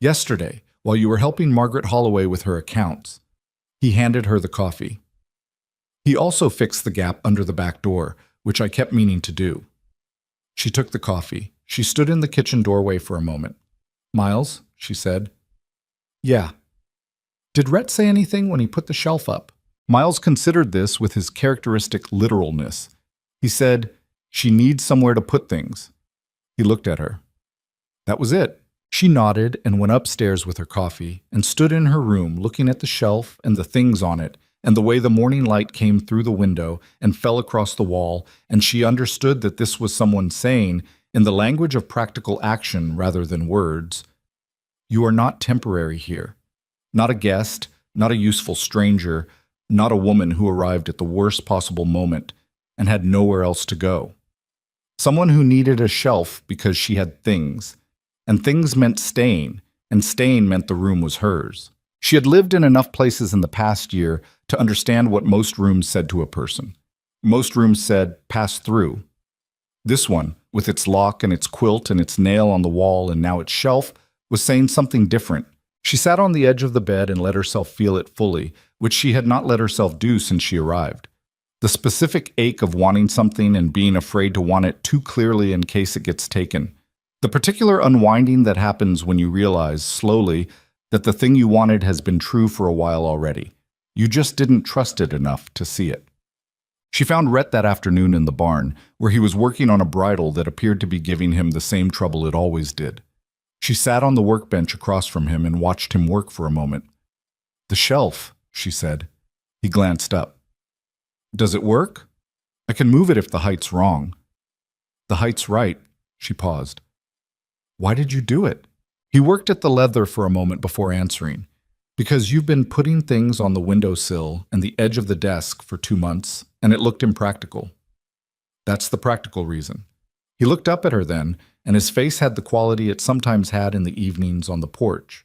"Yesterday, while you were helping Margaret Holloway with her accounts." He handed her the coffee. "He also fixed the gap under the back door, which I kept meaning to do." She took the coffee. She stood in the kitchen doorway for a moment. "Miles," she said. "Yeah." "Did Rhett say anything when he put the shelf up?" Miles considered this with his characteristic literalness. He said, "She needs somewhere to put things." He looked at her. That was it. She nodded and went upstairs with her coffee and stood in her room looking at the shelf and the things on it and the way the morning light came through the window and fell across the wall, and she understood that this was someone saying, in the language of practical action rather than words, "You are not temporary here. Not a guest, not a useful stranger, not a woman who arrived at the worst possible moment and had nowhere else to go. Someone who needed a shelf because she had things, and things meant staying, and staying meant the room was hers." She had lived in enough places in the past year to understand what most rooms said to a person. Most rooms said, "Pass through." This one, with its lock and its quilt and its nail on the wall and now its shelf, was saying something different. She sat on the edge of the bed and let herself feel it fully, which she had not let herself do since she arrived. The specific ache of wanting something and being afraid to want it too clearly in case it gets taken. The particular unwinding that happens when you realize, slowly, that the thing you wanted has been true for a while already. You just didn't trust it enough to see it. She found Rhett that afternoon in the barn, where he was working on a bridle that appeared to be giving him the same trouble it always did. She sat on the workbench across from him and watched him work for a moment. "The shelf," she said. He glanced up. "Does it work? I can move it if the height's wrong." "The height's right." She paused. "Why did you do it?" He worked at the leather for a moment before answering. "Because you've been putting things on the windowsill and the edge of the desk for 2 months, and it looked impractical." "That's the practical reason." He looked up at her then, and his face had the quality it sometimes had in the evenings on the porch.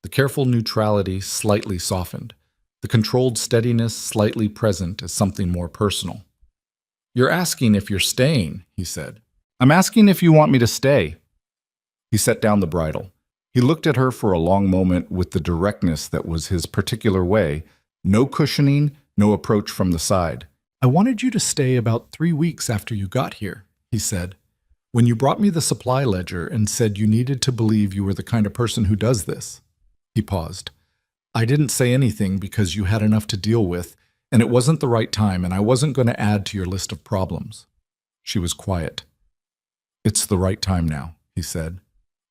The careful neutrality slightly softened, the controlled steadiness slightly present as something more personal. "You're asking if you're staying," he said. "I'm asking if you want me to stay." He set down the bridle. He looked at her for a long moment with the directness that was his particular way, no cushioning, no approach from the side. "I wanted you to stay about 3 weeks after you got here," he said. "When you brought me the supply ledger and said you needed to believe you were the kind of person who does this." He paused. "I didn't say anything because you had enough to deal with, and it wasn't the right time, and I wasn't going to add to your list of problems." She was quiet. "It's the right time now," he said.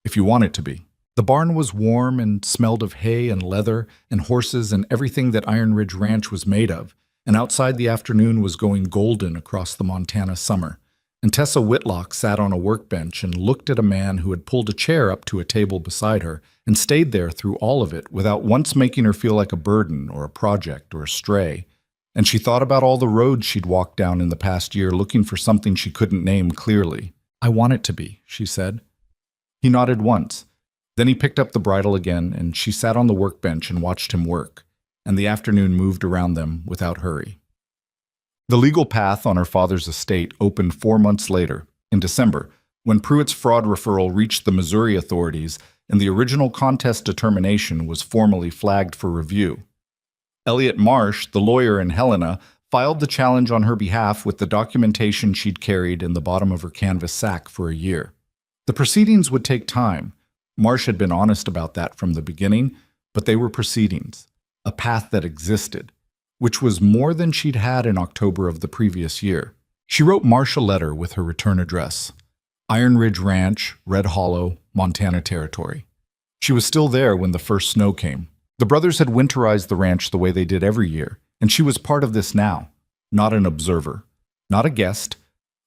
"If you want it to be." The barn was warm and smelled of hay and leather and horses and everything that Iron Ridge Ranch was made of, and outside the afternoon was going golden across the Montana summer, and Tessa Whitlock sat on a workbench and looked at a man who had pulled a chair up to a table beside her and stayed there through all of it without once making her feel like a burden or a project or a stray. And she thought about all the roads she'd walked down in the past year looking for something she couldn't name clearly. "I want it to be," she said. He nodded once. Then he picked up the bridle again, and she sat on the workbench and watched him work, and the afternoon moved around them without hurry. The legal path on her father's estate opened 4 months later, in December, when Pruitt's fraud referral reached the Missouri authorities and the original contest determination was formally flagged for review. Elliot Marsh, the lawyer in Helena, filed the challenge on her behalf with the documentation she'd carried in the bottom of her canvas sack for a year. The proceedings would take time. Marsh had been honest about that from the beginning, but they were proceedings, a path that existed, which was more than she'd had in October of the previous year. She wrote Marsh a letter with her return address, Iron Ridge Ranch, Red Hollow, Montana Territory. She was still there when the first snow came. The brothers had winterized the ranch the way they did every year, and she was part of this now, not an observer, not a guest,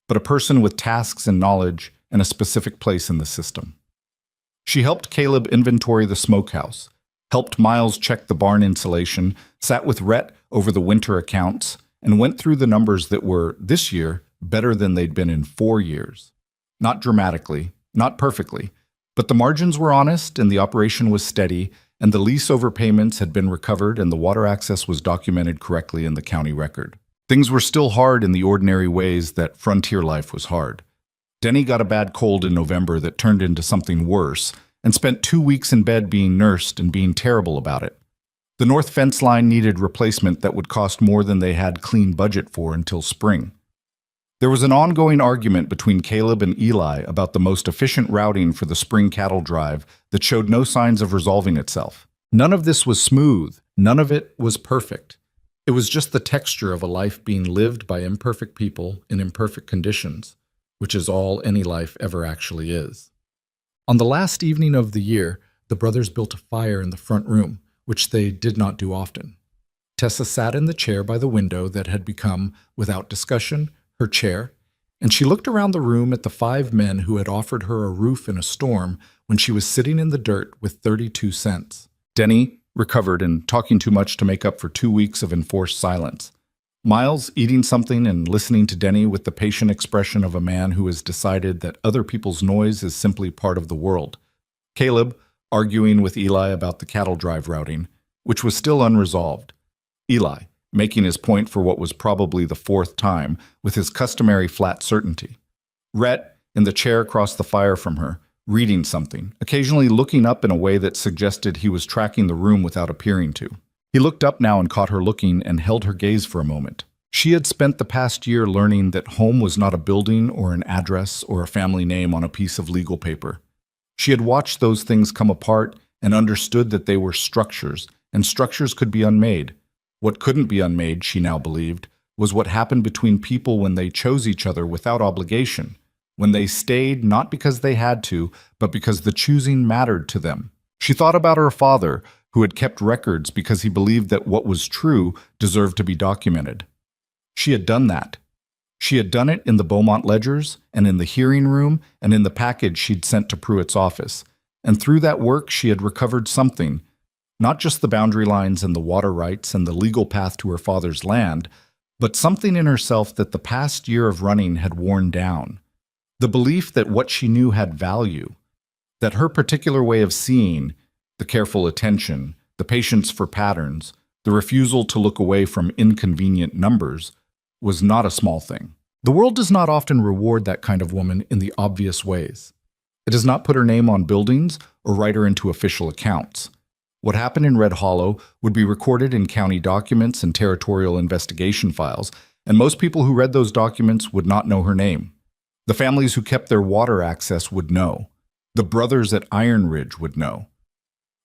but a person with tasks and knowledge and a specific place in the system. She helped Caleb inventory the smokehouse, helped Miles check the barn insulation, sat with Rhett over the winter accounts, and went through the numbers that were, this year, better than they'd been in 4 years. Not dramatically, not perfectly, but the margins were honest and the operation was steady, and the lease overpayments had been recovered and the water access was documented correctly in the county record. Things were still hard in the ordinary ways that frontier life was hard. Denny got a bad cold in November that turned into something worse, and spent 2 weeks in bed being nursed and being terrible about it. The north fence line needed replacement that would cost more than they had clean budget for until spring. There was an ongoing argument between Caleb and Eli about the most efficient routing for the spring cattle drive that showed no signs of resolving itself. None of this was smooth. None of it was perfect. It was just the texture of a life being lived by imperfect people in imperfect conditions, which is all any life ever actually is. On the last evening of the year, the brothers built a fire in the front room, which they did not do often. Tessa sat in the chair by the window that had become, without discussion, her chair, and she looked around the room at the 5 men who had offered her a roof in a storm when she was sitting in the dirt with 32 cents. Denny, recovered and talking too much to make up for 2 weeks of enforced silence. Miles, eating something and listening to Denny with the patient expression of a man who has decided that other people's noise is simply part of the world. Caleb, arguing with Eli about the cattle drive routing, which was still unresolved. Eli, making his point for what was probably the 4th time, with his customary flat certainty. Rhett, in the chair across the fire from her, reading something, occasionally looking up in a way that suggested he was tracking the room without appearing to. He looked up now and caught her looking and held her gaze for a moment. She had spent the past year learning that home was not a building or an address or a family name on a piece of legal paper. She had watched those things come apart and understood that they were structures, and structures could be unmade. What couldn't be unmade, she now believed, was what happened between people when they chose each other without obligation, when they stayed not because they had to, but because the choosing mattered to them. She thought about her father, who had kept records because he believed that what was true deserved to be documented. She had done that. She had done it in the Beaumont ledgers, and in the hearing room, and in the package she'd sent to Pruitt's office. And through that work she had recovered something, not just the boundary lines and the water rights and the legal path to her father's land, but something in herself that the past year of running had worn down. The belief that what she knew had value, that her particular way of seeing, the careful attention, the patience for patterns, the refusal to look away from inconvenient numbers, was not a small thing. The world does not often reward that kind of woman in the obvious ways. It does not put her name on buildings or write her into official accounts. What happened in Red Hollow would be recorded in county documents and territorial investigation files, and most people who read those documents would not know her name. The families who kept their water access would know. The brothers at Iron Ridge would know.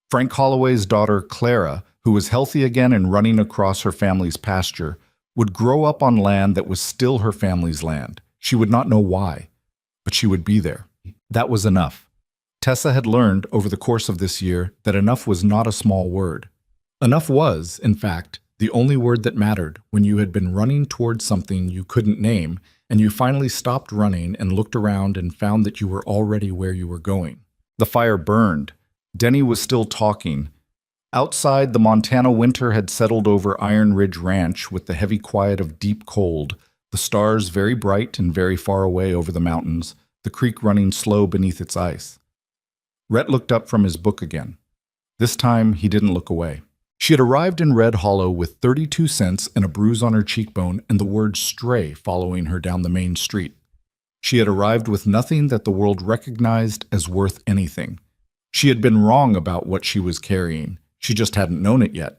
Frank Holloway's daughter, Clara, who was healthy again and running across her family's pasture, would grow up on land that was still her family's land. She would not know why, but she would be there. That was enough. Tessa had learned over the course of this year that enough was not a small word. Enough was, in fact, the only word that mattered when you had been running towards something you couldn't name, and you finally stopped running and looked around and found that you were already where you were going. The fire burned. Denny was still talking. Outside, the Montana winter had settled over Iron Ridge Ranch with the heavy quiet of deep cold, the stars very bright and very far away over the mountains, the creek running slow beneath its ice. Rhett looked up from his book again. This time, he didn't look away. She had arrived in Red Hollow with 32 cents and a bruise on her cheekbone and the word stray following her down the main street. She had arrived with nothing that the world recognized as worth anything. She had been wrong about what she was carrying. She just hadn't known it yet.